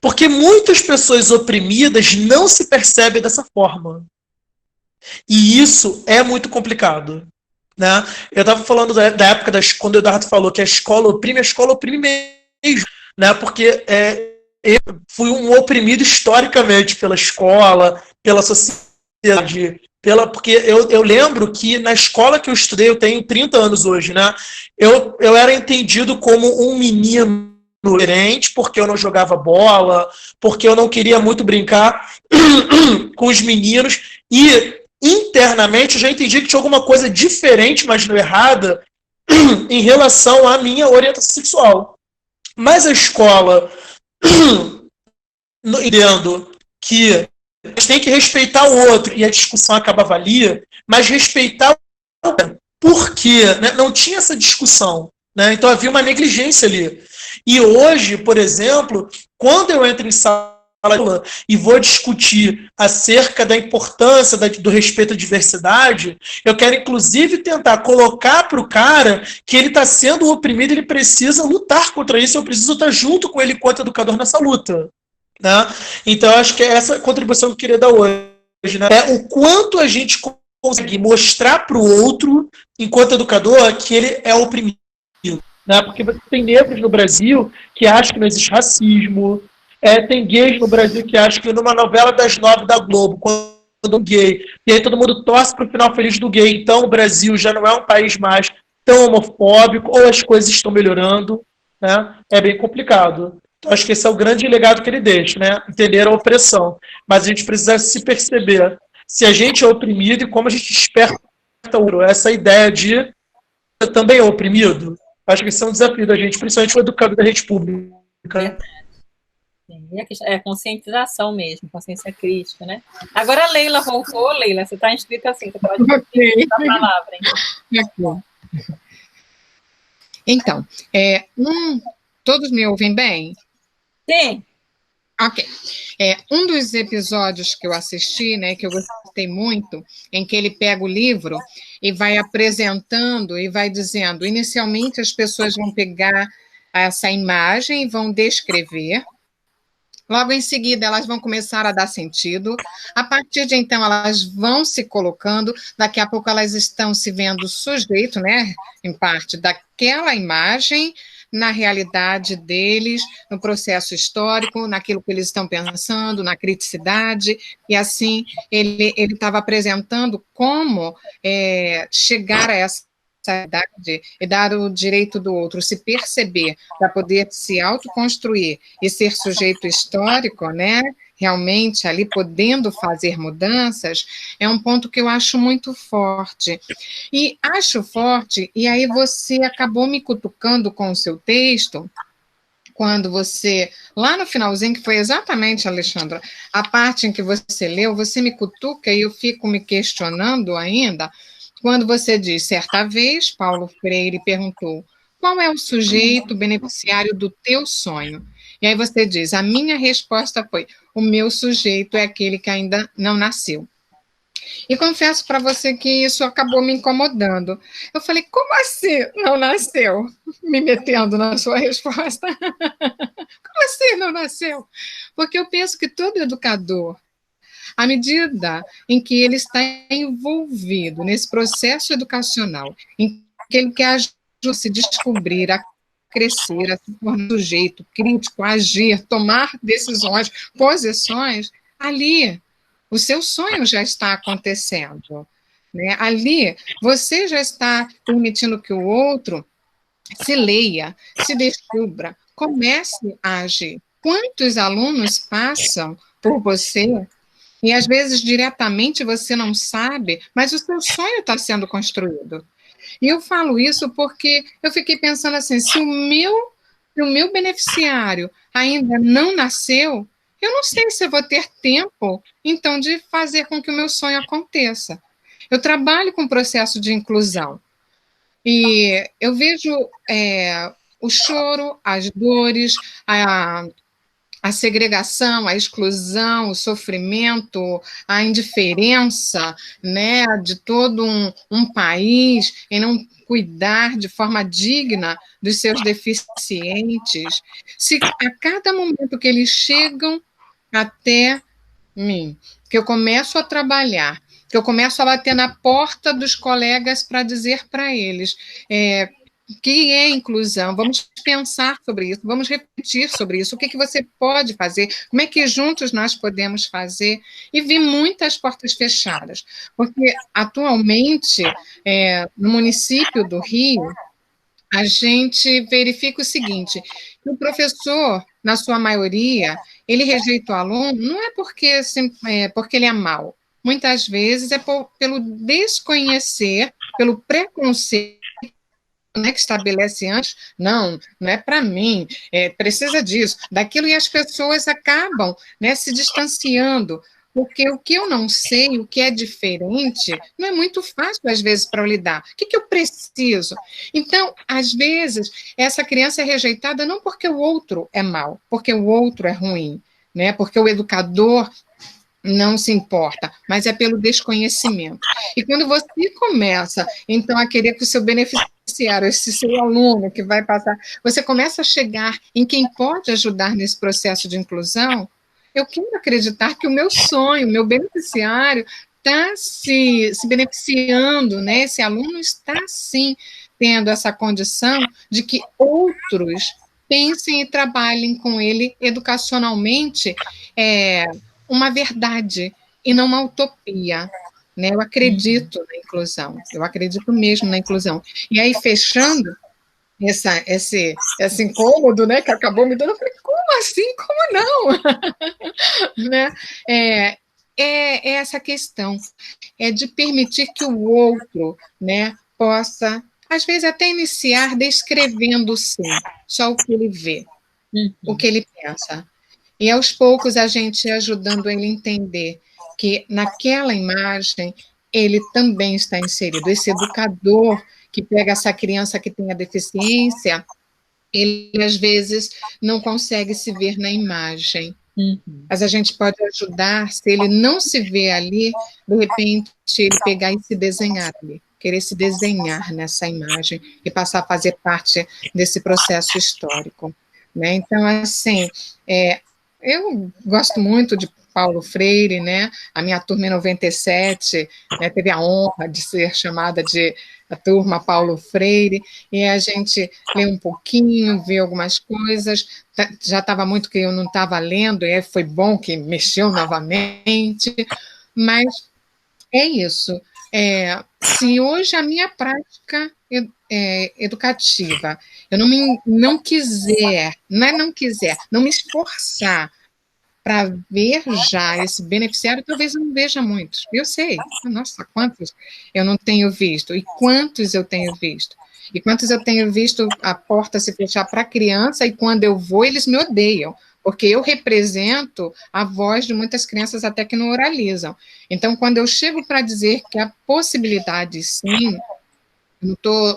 Porque muitas pessoas oprimidas não se percebem dessa forma. E isso é muito complicado. Né? Eu estava falando da época quando o Eduardo falou que a escola oprime mesmo. Né? Porque eu fui um oprimido historicamente pela escola, pela sociedade, porque eu lembro que na escola que eu estudei, eu tenho 30 anos hoje, né? Eu era entendido como um menino diferente, porque eu não jogava bola, porque eu não queria muito brincar com os meninos, e internamente eu já entendi que tinha alguma coisa diferente, mas não errada, em relação à minha orientação sexual. Mas a escola, entendendo que a gente tem que respeitar o outro, e a discussão acabava ali, mas respeitar o outro, por quê? Né? Não tinha essa discussão, né? Então havia uma negligência ali. E hoje, por exemplo, quando eu entro em sala e vou discutir acerca da importância do respeito à diversidade, eu quero, inclusive, tentar colocar para o cara que ele está sendo oprimido, ele precisa lutar contra isso, eu preciso estar junto com ele enquanto educador nessa luta. Né? Então, eu acho que é essa contribuição que eu queria dar hoje. Né? É o quanto a gente consegue mostrar para o outro, enquanto educador, que ele é oprimido. Né? Porque você tem negros no Brasil que acham que não existe racismo, tem gays no Brasil que acham que numa novela das 9 da Globo, quando um gay, e aí todo mundo torce para o final feliz do gay, então o Brasil já não é um país mais tão homofóbico, ou as coisas estão melhorando, né? É bem complicado. Então, acho que esse é o grande legado que ele deixa, né? Entender a opressão. Mas a gente precisa se perceber se a gente é oprimido e como a gente desperta essa ideia de eu também é oprimido. Acho que esse é um desafio da gente, principalmente o educador da rede pública. É conscientização mesmo, consciência crítica, né? Agora a Leila voltou. Leila, você está inscrita assim, você pode dar a palavra. Então, todos me ouvem bem? Sim. Ok. Um dos episódios que eu assisti, né, que eu gostei muito, em que ele pega o livro e vai apresentando e vai dizendo, inicialmente as pessoas vão pegar essa imagem e vão descrever. Logo em seguida, elas vão começar a dar sentido. A partir de então, elas vão se colocando. Daqui a pouco, elas estão se vendo sujeito, né, em parte, daquela imagem, na realidade deles, no processo histórico, naquilo que eles estão pensando, na criticidade. E assim, ele estava apresentando como chegar a essa idade e dar o direito do outro se perceber para poder se autoconstruir e ser sujeito histórico, né? Realmente ali podendo fazer mudanças, é um ponto que eu acho muito forte. E acho forte, e aí você acabou me cutucando com o seu texto, quando você, lá no finalzinho, que foi exatamente, Alexandra, a parte em que você leu, você me cutuca e eu fico me questionando ainda, quando você diz, certa vez, Paulo Freire perguntou, qual é o sujeito beneficiário do teu sonho? E aí você diz, a minha resposta foi, o meu sujeito é aquele que ainda não nasceu. E confesso para você que isso acabou me incomodando. Eu falei, como assim não nasceu? Me metendo na sua resposta. Como assim não nasceu? Porque eu penso que todo educador, à medida em que ele está envolvido nesse processo educacional, em que ele quer se descobrir, a crescer, a se tornar sujeito crítico, a agir, tomar decisões, posições, ali o seu sonho já está acontecendo. Né? Ali você já está permitindo que o outro se leia, se descubra, comece a agir. Quantos alunos passam por você e, às vezes, diretamente você não sabe, mas o seu sonho está sendo construído. E eu falo isso porque eu fiquei pensando assim, se o meu beneficiário ainda não nasceu, eu não sei se eu vou ter tempo, então, de fazer com que o meu sonho aconteça. Eu trabalho com o processo de inclusão. E eu vejo o choro, as dores, a segregação, a exclusão, o sofrimento, a indiferença, né, de todo um país em não cuidar de forma digna dos seus deficientes. Se a cada momento que eles chegam até mim, que eu começo a trabalhar, que eu começo a bater na porta dos colegas para dizer para eles, que é inclusão, vamos pensar sobre isso, vamos refletir sobre isso, o que você pode fazer, como é que juntos nós podemos fazer, e vi muitas portas fechadas, porque atualmente, no município do Rio, a gente verifica o seguinte, que o professor, na sua maioria, ele rejeita o aluno, não é porque ele é mau, muitas vezes é pelo desconhecer, pelo preconceito, né, que estabelece antes, não é para mim, precisa disso, daquilo, e as pessoas acabam, né, se distanciando, porque o que eu não sei, o que é diferente, não é muito fácil, às vezes, para eu lidar. O que eu preciso? Então, às vezes, essa criança é rejeitada não porque o outro é mau, porque o outro é ruim, né, porque o educador não se importa, mas é pelo desconhecimento. E quando você começa, então, a querer que o seu beneficiário, esse seu aluno que vai passar, você começa a chegar em quem pode ajudar nesse processo de inclusão, eu quero acreditar que o meu sonho, o meu beneficiário está se beneficiando, né? Esse aluno está, sim, tendo essa condição de que outros pensem e trabalhem com ele educacionalmente, uma verdade e não uma utopia, né? Eu acredito na inclusão, eu acredito mesmo na inclusão. E aí, fechando esse incômodo, né, que acabou me dando, eu falei, como assim? Como não? Né? É essa questão, de permitir que o outro, né, possa, às vezes, até iniciar descrevendo, sim, só o que ele vê, o que ele pensa. E, aos poucos, a gente ajudando ele a entender que, naquela imagem, ele também está inserido. Esse educador que pega essa criança que tem a deficiência, ele, às vezes, não consegue se ver na imagem. Mas a gente pode ajudar, se ele não se vê ali, de repente, ele pegar e se desenhar ali, querer se desenhar nessa imagem e passar a fazer parte desse processo histórico, né? Então, assim, eu gosto muito de Paulo Freire, né? A minha turma em 97, né, teve a honra de ser chamada de a turma Paulo Freire, e a gente lê um pouquinho, vê algumas coisas, já estava muito que eu não estava lendo, e foi bom que mexeu novamente, mas é isso. Se hoje a minha prática educativa, eu não quiser, não me esforçar para ver já esse beneficiário, talvez eu não veja muitos. Eu sei, nossa, quantos eu não tenho visto, e quantos eu tenho visto. E quantos eu tenho visto a porta se fechar para a criança, e quando eu vou, eles me odeiam, porque eu represento a voz de muitas crianças até que não oralizam. Então, quando eu chego para dizer que a possibilidade, sim,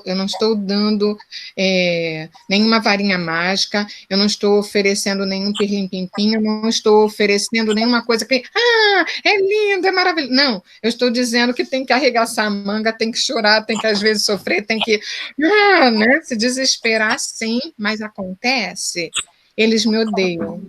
eu não estou dando nenhuma varinha mágica, eu não estou oferecendo nenhum pirlim-pim-pim, eu não estou oferecendo nenhuma coisa que, é lindo, é maravilhoso. Não, eu estou dizendo que tem que arregaçar a manga, tem que chorar, tem que às vezes sofrer, tem que né, se desesperar, sim, mas acontece, eles me odeiam.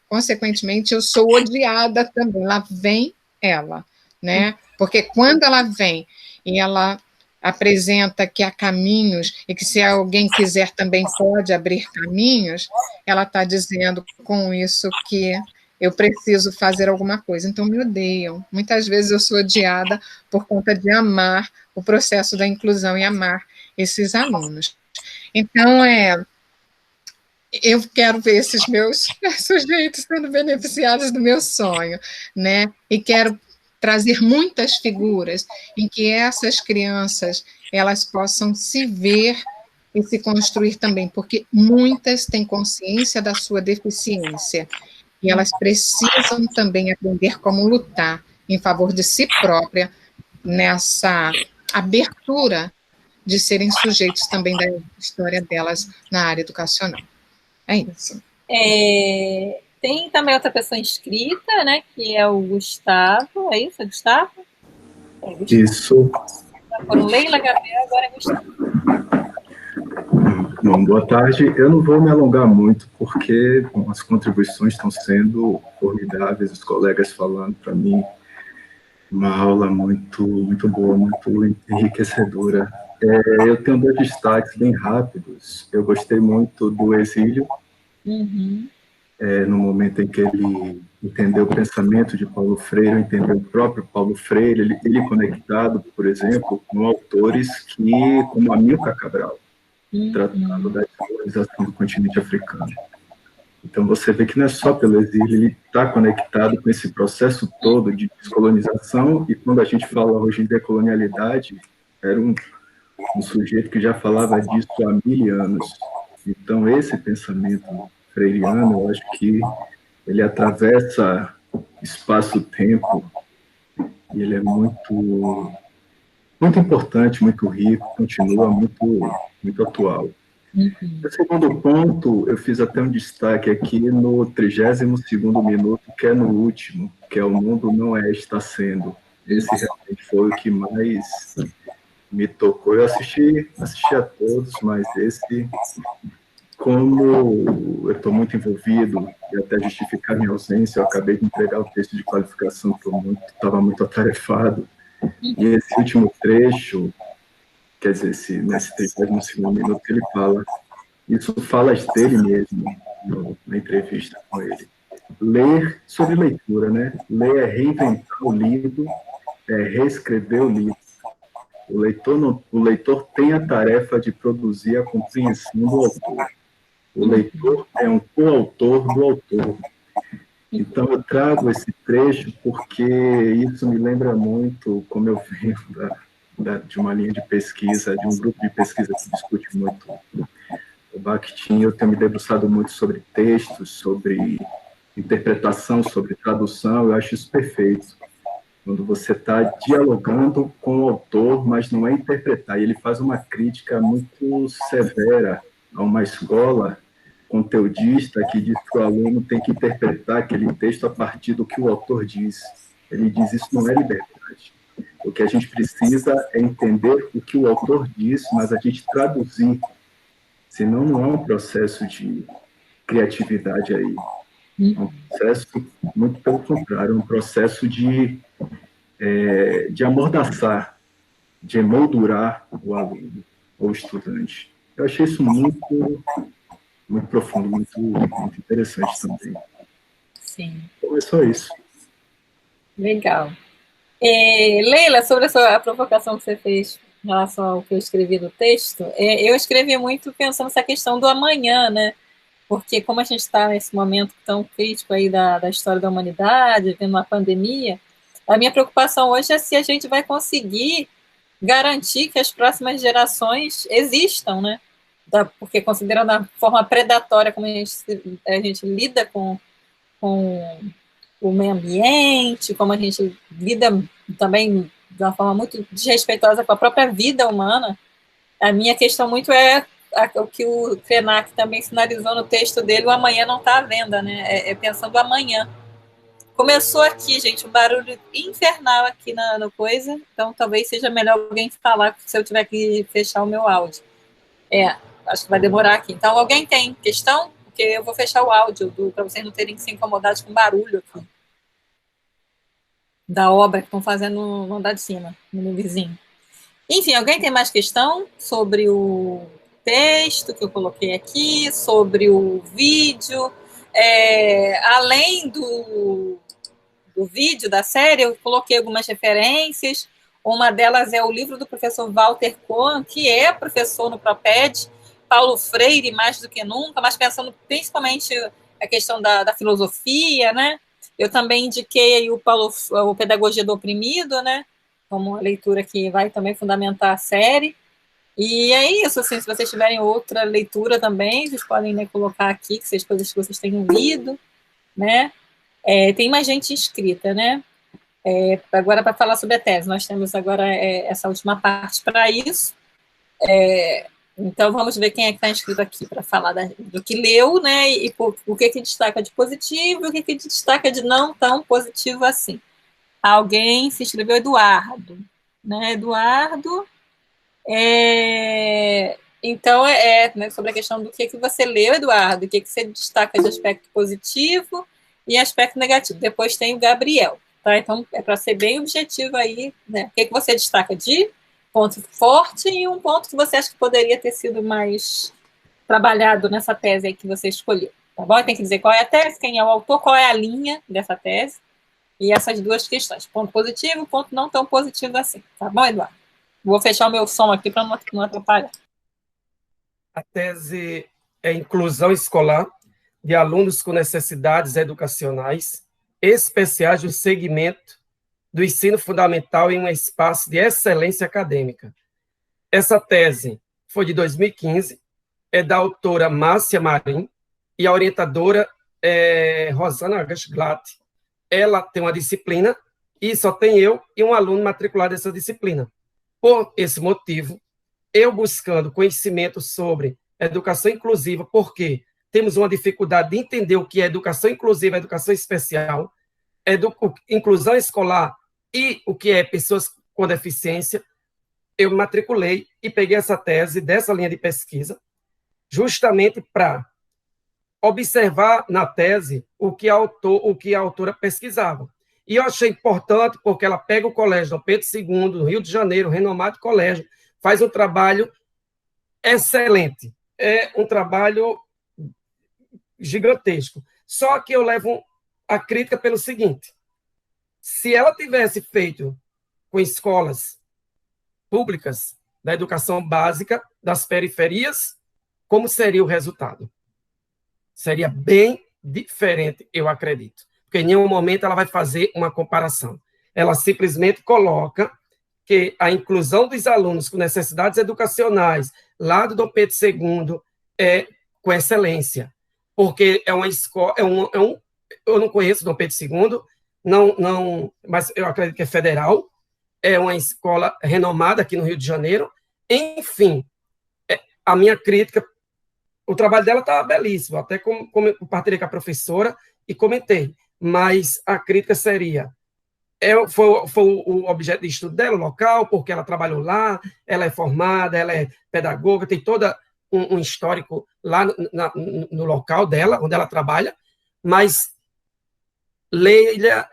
Consequentemente, eu sou odiada também. Lá vem ela, né? Porque quando ela vem e ela apresenta que há caminhos e que se alguém quiser também pode abrir caminhos, ela está dizendo com isso que eu preciso fazer alguma coisa. Então, me odeiam. Muitas vezes eu sou odiada por conta de amar o processo da inclusão e amar esses alunos. Então, eu quero ver esses meus sujeitos sendo beneficiados do meu sonho, né? E quero trazer muitas figuras em que essas crianças elas possam se ver e se construir também, porque muitas têm consciência da sua deficiência e elas precisam também aprender como lutar em favor de si própria nessa abertura de serem sujeitos também da história delas na área educacional. É isso. Tem também outra pessoa inscrita, né, que é o Gustavo. É isso, Gustavo? Gustavo. Isso. Foram Leila, Gabriel, agora é Gustavo. Bom, boa tarde. Eu não vou me alongar muito, porque as contribuições estão sendo formidáveis, os colegas falando para mim, uma aula muito, muito boa, muito enriquecedora. Eu tenho dois destaques bem rápidos. Eu gostei muito do Exílio, no momento em que ele entendeu o pensamento de Paulo Freire, entendeu o próprio Paulo Freire, ele conectado, por exemplo, com autores como Amílcar Cabral, tratando da descolonização do continente africano. Então, você vê que não é só pelo exílio, ele está conectado com esse processo todo de descolonização, e quando a gente fala hoje em decolonialidade, era um sujeito que já falava disso há 1000 anos. Então, esse pensamento freiriano, eu acho que ele atravessa espaço-tempo, e ele é muito, muito importante, muito rico, continua muito atual. O segundo ponto, eu fiz até um destaque aqui no 32º minuto, que é no último, que é O Mundo Não É, Está Sendo. Esse realmente foi o que mais me tocou. Eu assisti a todos, mas esse, como eu estou muito envolvido, e até justificar minha ausência, eu acabei de entregar o texto de qualificação, estava muito atarefado, e esse último trecho, quer dizer, nesse 32º minuto que ele fala, isso fala dele mesmo, na entrevista com ele. Ler, sobre leitura, né? Ler é reinventar o lido, é reescrever o livro. O leitor tem a tarefa de produzir a compreensão do autor. O leitor é um coautor do autor. Então, eu trago esse trecho porque isso me lembra muito como eu venho de uma linha de pesquisa, de um grupo de pesquisa que discute muito o Bakhtin. Eu tenho me debruçado muito sobre textos, sobre interpretação, sobre tradução. Eu acho isso perfeito. Quando você está dialogando com o autor, mas não é interpretar. E ele faz uma crítica muito severa a uma escola conteudista que diz que o aluno tem que interpretar aquele texto a partir do que o autor diz. Ele diz isso não é liberdade. O que a gente precisa é entender o que o autor diz, mas a gente traduzir. Senão não é um processo de criatividade aí. É um processo, muito pelo contrário, é um processo de amordaçar, de emoldurar o aluno ou estudante. Eu achei isso muito profundo, muito interessante também. Sim. Então é só isso. Legal. Leila, sobre a provocação que você fez em relação ao que eu escrevi no texto, eu escrevi muito pensando nessa questão do amanhã, né? Porque como a gente está nesse momento tão crítico aí da história da humanidade, vendo uma pandemia, a minha preocupação hoje é se a gente vai conseguir garantir que as próximas gerações existam, né? Porque considerando a forma predatória como a gente lida com o meio ambiente, como a gente lida também de uma forma muito desrespeitosa com a própria vida humana, a minha questão muito é o que o Krenak também sinalizou no texto dele, o amanhã não está à venda, né? Pensando amanhã. Começou aqui, gente, um barulho infernal aqui no coisa, então talvez seja melhor alguém falar se eu tiver que fechar o meu áudio. Acho que vai demorar aqui. Então, alguém tem questão? Porque eu vou fechar o áudio para vocês não terem que se incomodados com barulho aqui da obra que estão fazendo no andar de cima, no meu vizinho. Enfim, alguém tem mais questão sobre o texto que eu coloquei aqui, sobre o vídeo? Além do vídeo, da série, eu coloquei algumas referências. Uma delas é o livro do professor Walter Cohen, que é professor no Proped, Paulo Freire, mais do que nunca, mas pensando principalmente a questão da filosofia, né? Eu também indiquei aí o Pedagogia do Oprimido, né? Como uma leitura que vai também fundamentar a série. E é isso, assim, se vocês tiverem outra leitura também, vocês podem, né, colocar aqui, que sejam coisas que vocês tenham lido, né? Tem mais gente inscrita, né? Agora, para falar sobre a tese, nós temos agora essa última parte para isso. Então, vamos ver quem é que está inscrito aqui para falar do que leu, né? E o que destaca de positivo e o que destaca de não tão positivo assim. Alguém se inscreveu, Eduardo, né? Eduardo. Então, né, sobre a questão do que você leu, Eduardo, o que você destaca de aspecto positivo e aspecto negativo. Depois tem o Gabriel, tá? Então, para ser bem objetivo aí, né? O que você destaca de ponto forte e um ponto que você acha que poderia ter sido mais trabalhado nessa tese aí que você escolheu, tá bom? Tem que dizer qual é a tese, quem é o autor, qual é a linha dessa tese, e essas duas questões, ponto positivo, ponto não tão positivo assim, tá bom, Eduardo? Vou fechar o meu som aqui para não atrapalhar. A tese é inclusão escolar de alunos com necessidades educacionais especiais do segmento do ensino fundamental em um espaço de excelência acadêmica. Essa tese foi de 2015, é da autora Márcia Marim, e a orientadora é Rosana Gashglatt. Ela tem uma disciplina, e só tem eu e um aluno matriculado nessa disciplina. Por esse motivo, eu buscando conhecimento sobre educação inclusiva, porque temos uma dificuldade de entender o que é educação inclusiva, educação especial, inclusão escolar e o que é pessoas com deficiência, eu me matriculei e peguei essa tese dessa linha de pesquisa, justamente para observar na tese o que a autora pesquisava. E eu achei importante porque ela pega o colégio Dom Pedro II, do Rio de Janeiro, renomado colégio, faz um trabalho excelente. É um trabalho gigantesco. Só que eu levo a crítica pelo seguinte: se ela tivesse feito com escolas públicas da educação básica das periferias, como seria o resultado? Seria bem diferente, eu acredito. Porque em nenhum momento ela vai fazer uma comparação. Ela simplesmente coloca que a inclusão dos alunos com necessidades educacionais lá do Dom Pedro II é com excelência. Porque é uma escola, eu não conheço Dom Pedro II, mas eu acredito que é federal, é uma escola renomada aqui no Rio de Janeiro. Enfim, a minha crítica, o trabalho dela está belíssimo, até como compartilhei com a professora e comentei, mas a crítica seria, foi o objeto de estudo dela, o local, porque ela trabalhou lá, ela é formada, ela é pedagoga, tem todo um histórico lá no local dela, onde ela trabalha, mas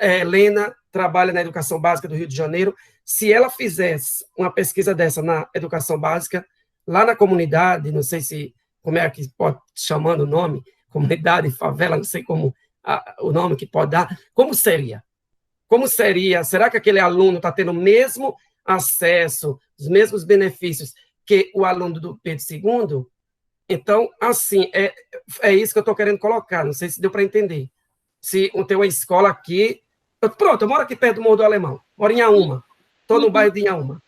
Helena trabalha na educação básica do Rio de Janeiro. Se ela fizesse uma pesquisa dessa na educação básica, lá na comunidade, não sei se, como é que pode chamando o nome, comunidade, favela, não sei como o nome que pode dar, como seria? Como seria? Será que aquele aluno está tendo o mesmo acesso, os mesmos benefícios que o aluno do Pedro II? Então, assim, é isso que eu estou querendo colocar, não sei se deu para entender. Se tem uma escola aqui, pronto, eu moro aqui perto do Morro do Alemão, moro em Inhaúma, estou no bairro de Inhaúma,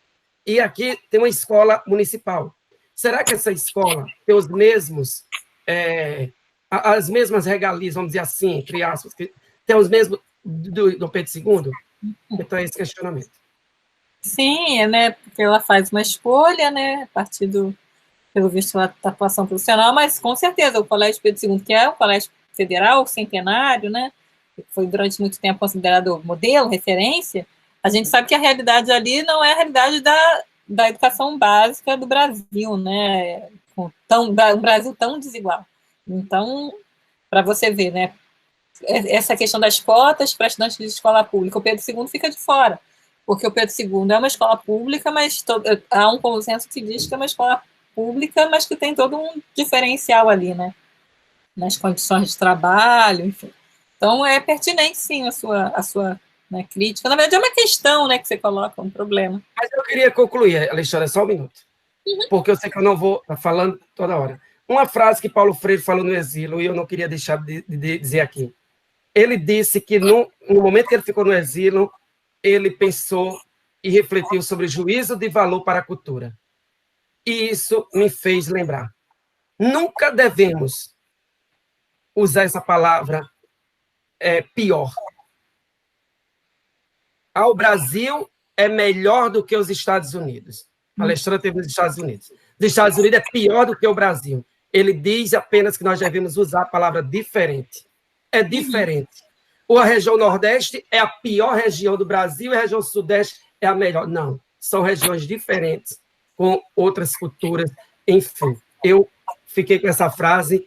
e aqui tem uma escola municipal. Será que essa escola tem os mesmos, as mesmas regalias, vamos dizer assim, entre aspas, que tem os mesmos do Pedro II? Então é esse questionamento. Sim, né, porque ela faz uma escolha, né, a partir pelo visto da atuação profissional, mas com certeza o Colégio Pedro II, que é o colégio federal, centenário, né, que foi durante muito tempo considerado modelo, referência, a gente sabe que a realidade ali não é a realidade da educação básica do Brasil, né, um Brasil tão desigual. Então, para você ver, né, essa questão das cotas para estudantes de escola pública, o Pedro II fica de fora, porque o Pedro II é uma escola pública, mas há um consenso que diz que é uma escola pública, mas que tem todo um diferencial ali, né, nas condições de trabalho, enfim. Então, é pertinente, sim, a sua né, crítica. Na verdade, é uma questão, né, que você coloca, um problema. Mas eu queria concluir, Alexandre, só um minuto, porque eu sei que eu não vou estar falando toda hora. Uma frase que Paulo Freire falou no exílio, e eu não queria deixar de dizer aqui. Ele disse que, no momento que ele ficou no exílio, ele pensou e refletiu sobre o juízo de valor para a cultura. E isso me fez lembrar. Nunca devemos usar essa palavra pior. O Brasil é melhor do que os Estados Unidos. A Alexandra teve nos Estados Unidos. Os Estados Unidos é pior do que o Brasil. Ele diz apenas que nós devemos usar a palavra diferente. É diferente. Ou a região Nordeste é a pior região do Brasil e a região Sudeste é a melhor. Não, são regiões diferentes, com outras culturas. Enfim, eu fiquei com essa frase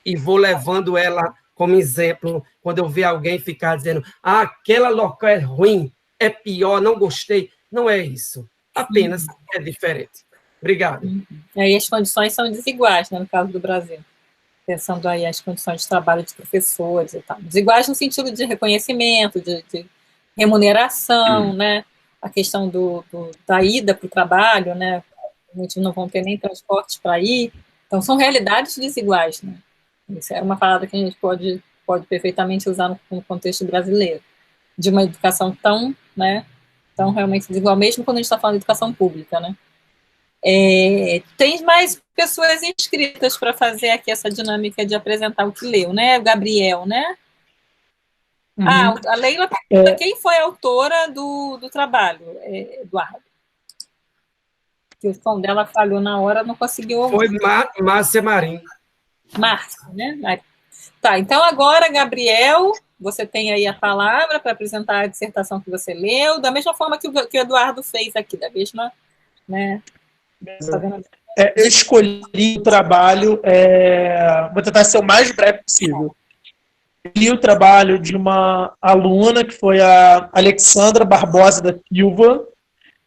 e vou levando ela como exemplo quando eu ver alguém ficar dizendo aquela local é ruim, é pior, não gostei. Não é isso. Apenas é diferente. Obrigado. Aí as condições são desiguais, né, no caso do Brasil. Pensando aí as condições de trabalho de professores e tal. Desiguais no sentido de reconhecimento, de remuneração, né? A questão da ida para o trabalho, né? Muitos não vão ter nem transportes para ir. Então, são realidades desiguais, né? Isso é uma palavra que a gente pode perfeitamente usar no contexto brasileiro. De uma educação tão, né, tão realmente desigual, mesmo quando a gente está falando de educação pública, né? Tem mais pessoas inscritas para fazer aqui essa dinâmica de apresentar o que leu, né? O Gabriel, né? Uhum. A Leila pergunta quem foi a autora do trabalho, Eduardo? Que o som dela falhou na hora, não conseguiu ouvir. Foi Márcia Marim. Márcia, né? Tá, então agora, Gabriel, você tem aí a palavra para apresentar a dissertação que você leu, da mesma forma que o Eduardo fez aqui, da mesma, né? Eu escolhi o trabalho, vou tentar ser o mais breve possível. Li o trabalho de uma aluna, que foi a Alexandra Barbosa da Silva.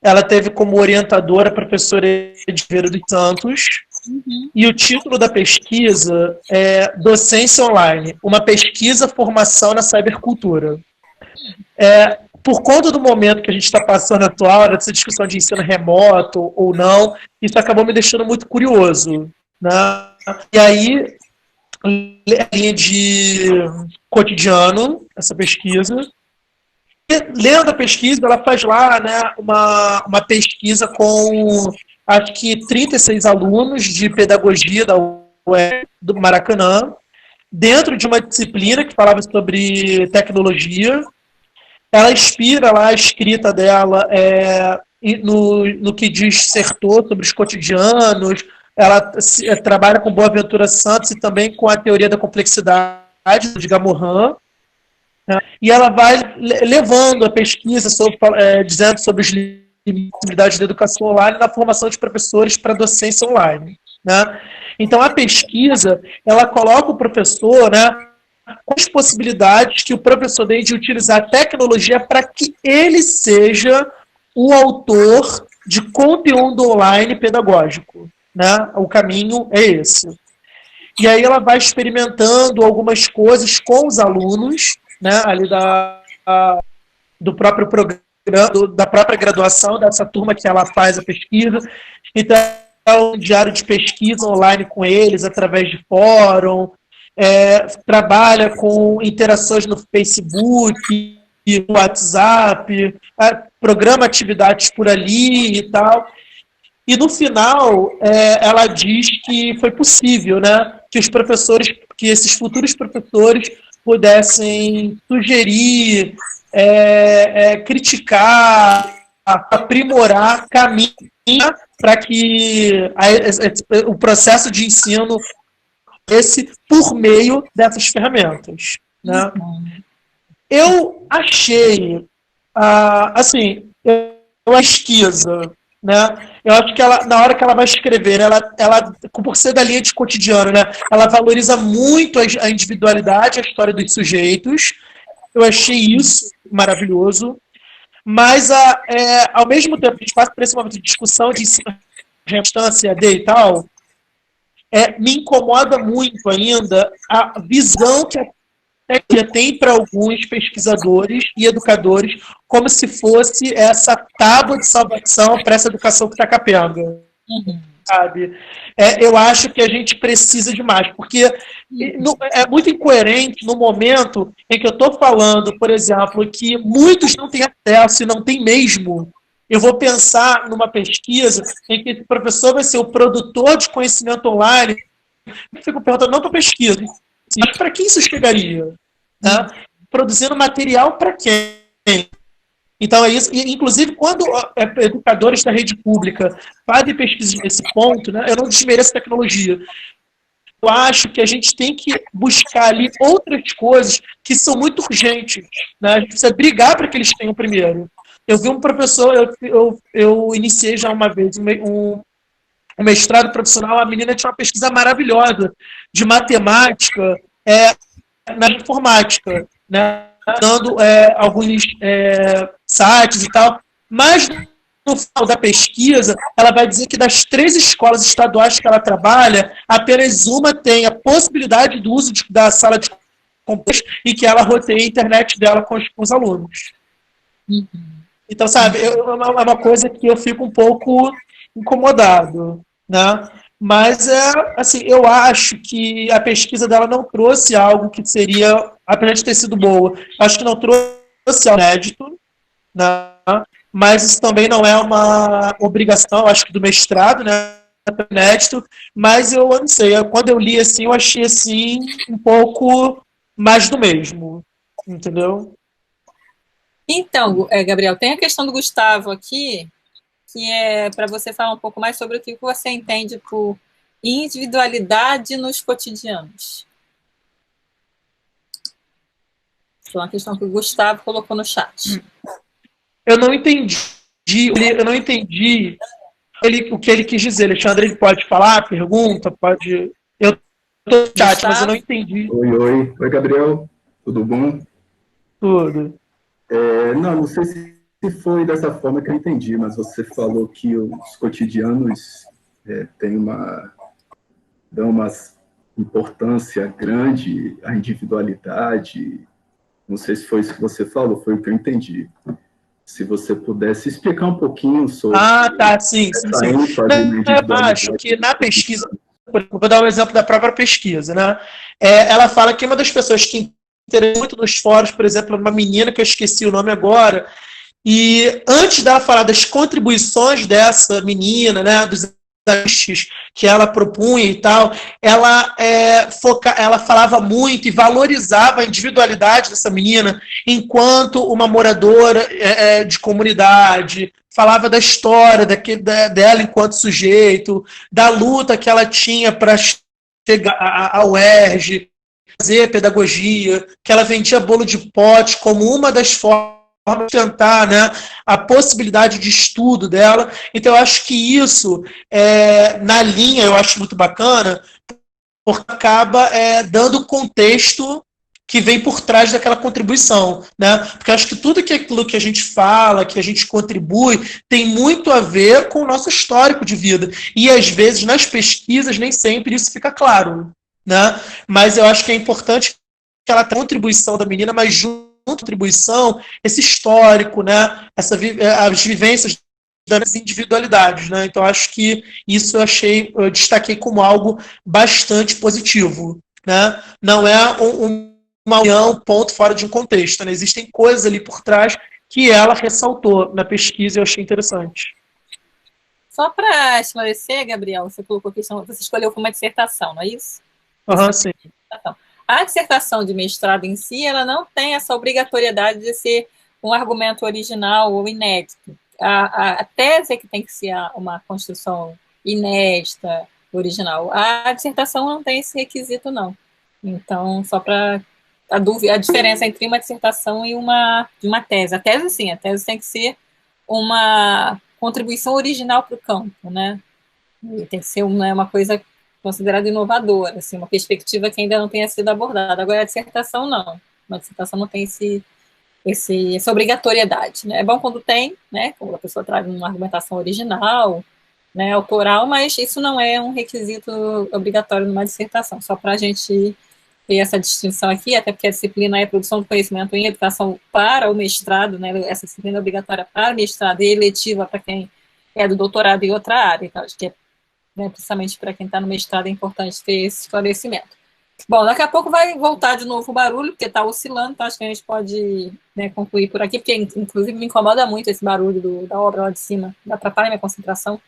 Ela teve como orientadora a professora Ediveira dos Santos. Uhum. E o título da pesquisa é Docência Online, uma pesquisa, formação na cybercultura. Por conta do momento que a gente está passando atual, dessa discussão de ensino remoto ou não, isso acabou me deixando muito curioso, né? E aí, linha de cotidiano, essa pesquisa. E, lendo a pesquisa, ela faz lá, né, uma pesquisa com, acho que 36 alunos de pedagogia da UERJ, do Maracanã, dentro de uma disciplina que falava sobre tecnologia. Ela inspira lá a escrita dela no que dissertou sobre os cotidianos. Ela trabalha com Boaventura Santos e também com a teoria da complexidade de Gamorran. Né? E ela vai levando a pesquisa, dizendo sobre os limites da educação online na formação de professores para docência online. Né? Então, a pesquisa, ela coloca o professor, né, com as possibilidades que o professor tem de utilizar a tecnologia para que ele seja o autor de conteúdo online pedagógico. Né? O caminho é esse. E aí ela vai experimentando algumas coisas com os alunos, né, ali do próprio programa, da própria graduação, dessa turma que ela faz a pesquisa. Então, é um diário de pesquisa online com eles, através de fórum, trabalha com interações no Facebook, no WhatsApp, programa atividades por ali e tal. E no final, ela diz que foi possível, né, que os professores, que esses futuros professores pudessem sugerir, criticar, aprimorar caminhos para que o processo de ensino por meio dessas ferramentas. Né? Eu achei, assim, uma pesquisa, né? Eu acho que ela, na hora que ela vai escrever, ela, por ser da linha de cotidiano, né, ela valoriza muito a individualidade, a história dos sujeitos. Eu achei isso maravilhoso. Mas, ao mesmo tempo que a gente passa por esse momento de discussão de ensino de distância, AD e tal, me incomoda muito ainda a visão que a tecnologia tem para alguns pesquisadores e educadores, como se fosse essa tábua de salvação para essa educação que está capenga. Uhum. Sabe? Eu acho que a gente precisa de mais, porque é muito incoerente no momento em que eu estou falando, por exemplo, que muitos não têm acesso e não têm mesmo. Eu vou pensar numa pesquisa em que esse professor vai ser o produtor de conhecimento online. Eu fico perguntando, não para pesquisa, mas para quem isso chegaria? Né? Produzindo material para quem? Então é isso. E, inclusive, quando educadores da rede pública fazem pesquisas nesse ponto, né, eu não desmereço a tecnologia. Eu acho que a gente tem que buscar ali outras coisas que são muito urgentes. Né? A gente precisa brigar para que eles tenham primeiro. Eu vi um professor, eu iniciei já uma vez um mestrado profissional, a menina tinha uma pesquisa maravilhosa de matemática na informática, né? Dando alguns sites e tal, mas no final da pesquisa, ela vai dizer que das 3 escolas estaduais que ela trabalha, apenas uma tem a possibilidade do uso da sala de computadores e que ela roteia a internet dela com os alunos. Então, sabe, é uma coisa que eu fico um pouco incomodado, né? Mas, assim, eu acho que a pesquisa dela não trouxe algo que seria, apesar de ter sido boa, acho que não trouxe algo inédito, né? Mas isso também não é uma obrigação, acho que do mestrado, né? Inédito, mas eu não sei, quando eu li assim, eu achei assim um pouco mais do mesmo, entendeu? Então, Gabriel, tem a questão do Gustavo aqui, que é para você falar um pouco mais sobre o que você entende por individualidade nos cotidianos. Foi uma questão que o Gustavo colocou no chat. Eu não entendi o que ele quis dizer. Alexandre, ele pode falar, pergunta, pode... Eu estou no chat, Gustavo? mas eu não entendi. Oi, Gabriel, tudo bom? Tudo. Não sei se foi dessa forma que eu entendi, mas você falou que os cotidianos dão uma importância grande à individualidade. Não sei se foi isso que você falou, foi o que eu entendi. Se você pudesse explicar um pouquinho sobre... Tá, sim. Eu acho que na pesquisa, vou dar um exemplo da própria pesquisa, né? Ela fala que uma das pessoas que interessa muito nos fóruns, por exemplo, uma menina que eu esqueci o nome agora, e antes dela falar das contribuições dessa menina, né, dos ajustes que ela propunha e tal, ela falava muito e valorizava a individualidade dessa menina enquanto uma moradora de comunidade, falava da história dela enquanto sujeito, da luta que ela tinha para chegar ao UERJ, fazer pedagogia, que ela vendia bolo de pote como uma das formas de tentar, né, a possibilidade de estudo dela. Então, eu acho que isso, na linha, eu acho muito bacana, porque acaba dando contexto que vem por trás daquela contribuição, né? Porque eu acho que tudo aquilo que a gente fala, que a gente contribui, tem muito a ver com o nosso histórico de vida. E, às vezes, nas pesquisas, nem sempre isso fica claro, né? Mas eu acho que é importante que ela tenha a contribuição da menina, mas junto à contribuição, esse histórico, né? As vivências das individualidades, né? Então, acho que isso eu destaquei como algo bastante positivo, né? Não é uma união, ponto fora de um contexto, né? Existem coisas ali por trás que ela ressaltou na pesquisa e eu achei interessante. Só para esclarecer, Gabriel, você colocou a questão, você escolheu como uma dissertação, não é isso? Sim. A dissertação de mestrado em si, ela não tem essa obrigatoriedade de ser um argumento original ou inédito. A tese é que tem que ser uma construção inédita, original. A dissertação não tem esse requisito, não. Então, só para a diferença entre uma dissertação e uma tese. A tese, sim, a tese tem que ser uma contribuição original para o campo, né? E tem que ser uma coisa considerada inovadora, assim, uma perspectiva que ainda não tenha sido abordada. Agora, a dissertação, não. Uma dissertação não tem essa obrigatoriedade, né? É bom quando tem, né? Quando a pessoa traz uma argumentação original, né, autoral, mas isso não é um requisito obrigatório numa dissertação, só para a gente ter essa distinção aqui, até porque a disciplina é produção do conhecimento em educação para o mestrado, né? Essa disciplina é obrigatória para mestrado e eletiva para quem é do doutorado em outra área, então, acho que precisamente para quem está no mestrado é importante ter esse esclarecimento. Bom, daqui a pouco vai voltar de novo o barulho, porque está oscilando, então acho que a gente pode, né, concluir por aqui, porque inclusive me incomoda muito esse barulho da obra lá de cima, atrapalha minha concentração.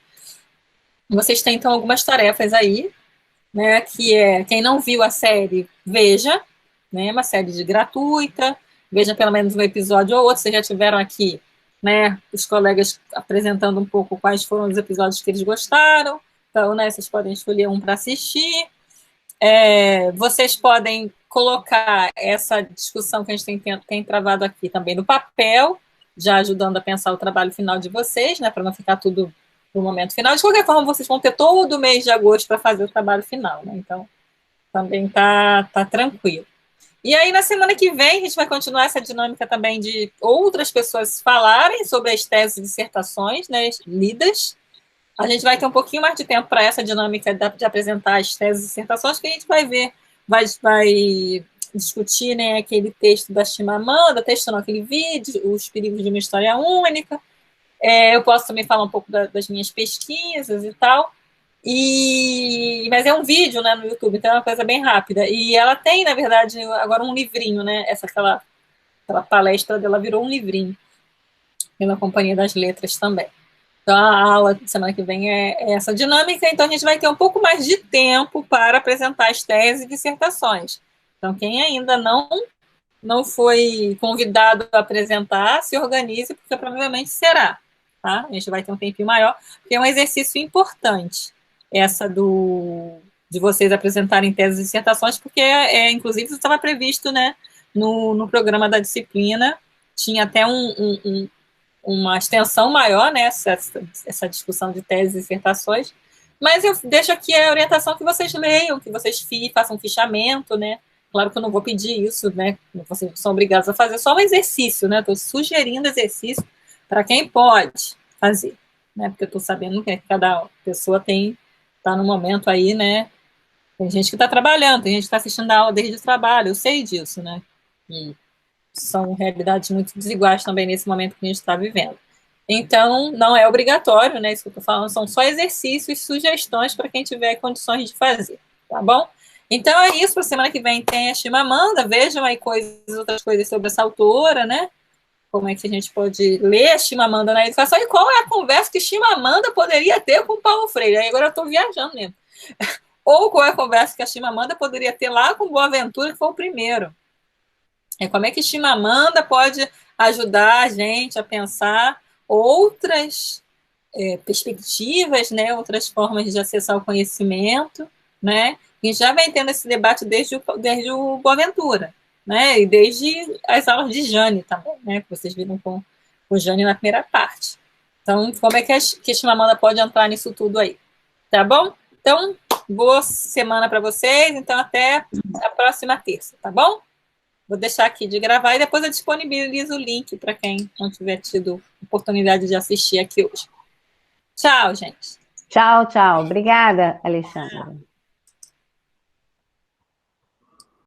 Vocês têm, então, algumas tarefas aí, né, que quem não viu a série, veja, né, uma série gratuita, veja pelo menos um episódio ou outro, vocês já tiveram aqui, né, os colegas apresentando um pouco quais foram os episódios que eles gostaram, então, né, vocês podem escolher um para assistir. Vocês podem colocar essa discussão que a gente tem travado aqui também no papel, já ajudando a pensar o trabalho final de vocês, né, para não ficar tudo no momento final. De qualquer forma, vocês vão ter todo o mês de agosto para fazer o trabalho final, né, então também tá tranquilo. E aí, na semana que vem, a gente vai continuar essa dinâmica também de outras pessoas falarem sobre as teses e dissertações, né, lidas. A gente vai ter um pouquinho mais de tempo para essa dinâmica de apresentar as teses e dissertações, que a gente vai ver, vai discutir, né, aquele texto da Chimamanda, texto não, aquele vídeo, Os Perigos de uma História Única. Eu posso também falar um pouco das minhas pesquisas e tal. Mas é um vídeo, né, no YouTube, então é uma coisa bem rápida. E ela tem, na verdade, agora um livrinho, né? Aquela palestra dela virou um livrinho, pela Companhia das Letras também. Então, a aula de semana que vem é essa dinâmica, então a gente vai ter um pouco mais de tempo para apresentar as teses e dissertações. Então, quem ainda não foi convidado a apresentar, se organize, porque provavelmente será. Tá? A gente vai ter um tempinho maior, porque é um exercício importante, essa de vocês apresentarem teses e dissertações, porque, inclusive, isso estava previsto, né, no programa da disciplina, tinha até uma extensão maior, né, essa discussão de teses e dissertações, mas eu deixo aqui a orientação que vocês leiam, que vocês façam um fichamento, né, claro que eu não vou pedir isso, né, vocês são obrigados a fazer, só um exercício, né, estou sugerindo exercício para quem pode fazer, né, porque eu estou sabendo que cada pessoa está no momento aí, né, tem gente que está trabalhando, tem gente que está assistindo a aula desde o trabalho, eu sei disso, né, e são realidades muito desiguais também nesse momento que a gente está vivendo. Então, não é obrigatório, né, isso que eu estou falando, são só exercícios, sugestões para quem tiver condições de fazer, tá bom? Então, é isso, para a semana que vem tem a Chimamanda, vejam aí outras coisas sobre essa autora, né, como é que a gente pode ler a Chimamanda na educação e qual é a conversa que Chimamanda poderia ter com Paulo Freire. Aí agora eu estou viajando mesmo. Ou qual é a conversa que a Chimamanda poderia ter lá com Boaventura, que foi o primeiro. Como é que Chimamanda pode ajudar a gente a pensar outras perspectivas, né, outras formas de acessar o conhecimento, né? A gente já vem tendo esse debate desde o Boaventura, né, e desde as aulas de Jane também, né, que vocês viram com o Jane na primeira parte. Então, como é que a Chimamanda pode entrar nisso tudo aí? Tá bom? Então, boa semana para vocês, então até a próxima terça, tá bom? Vou deixar aqui de gravar e depois eu disponibilizo o link para quem não tiver tido oportunidade de assistir aqui hoje. Tchau, gente. Tchau, tchau. Obrigada, Alexandra.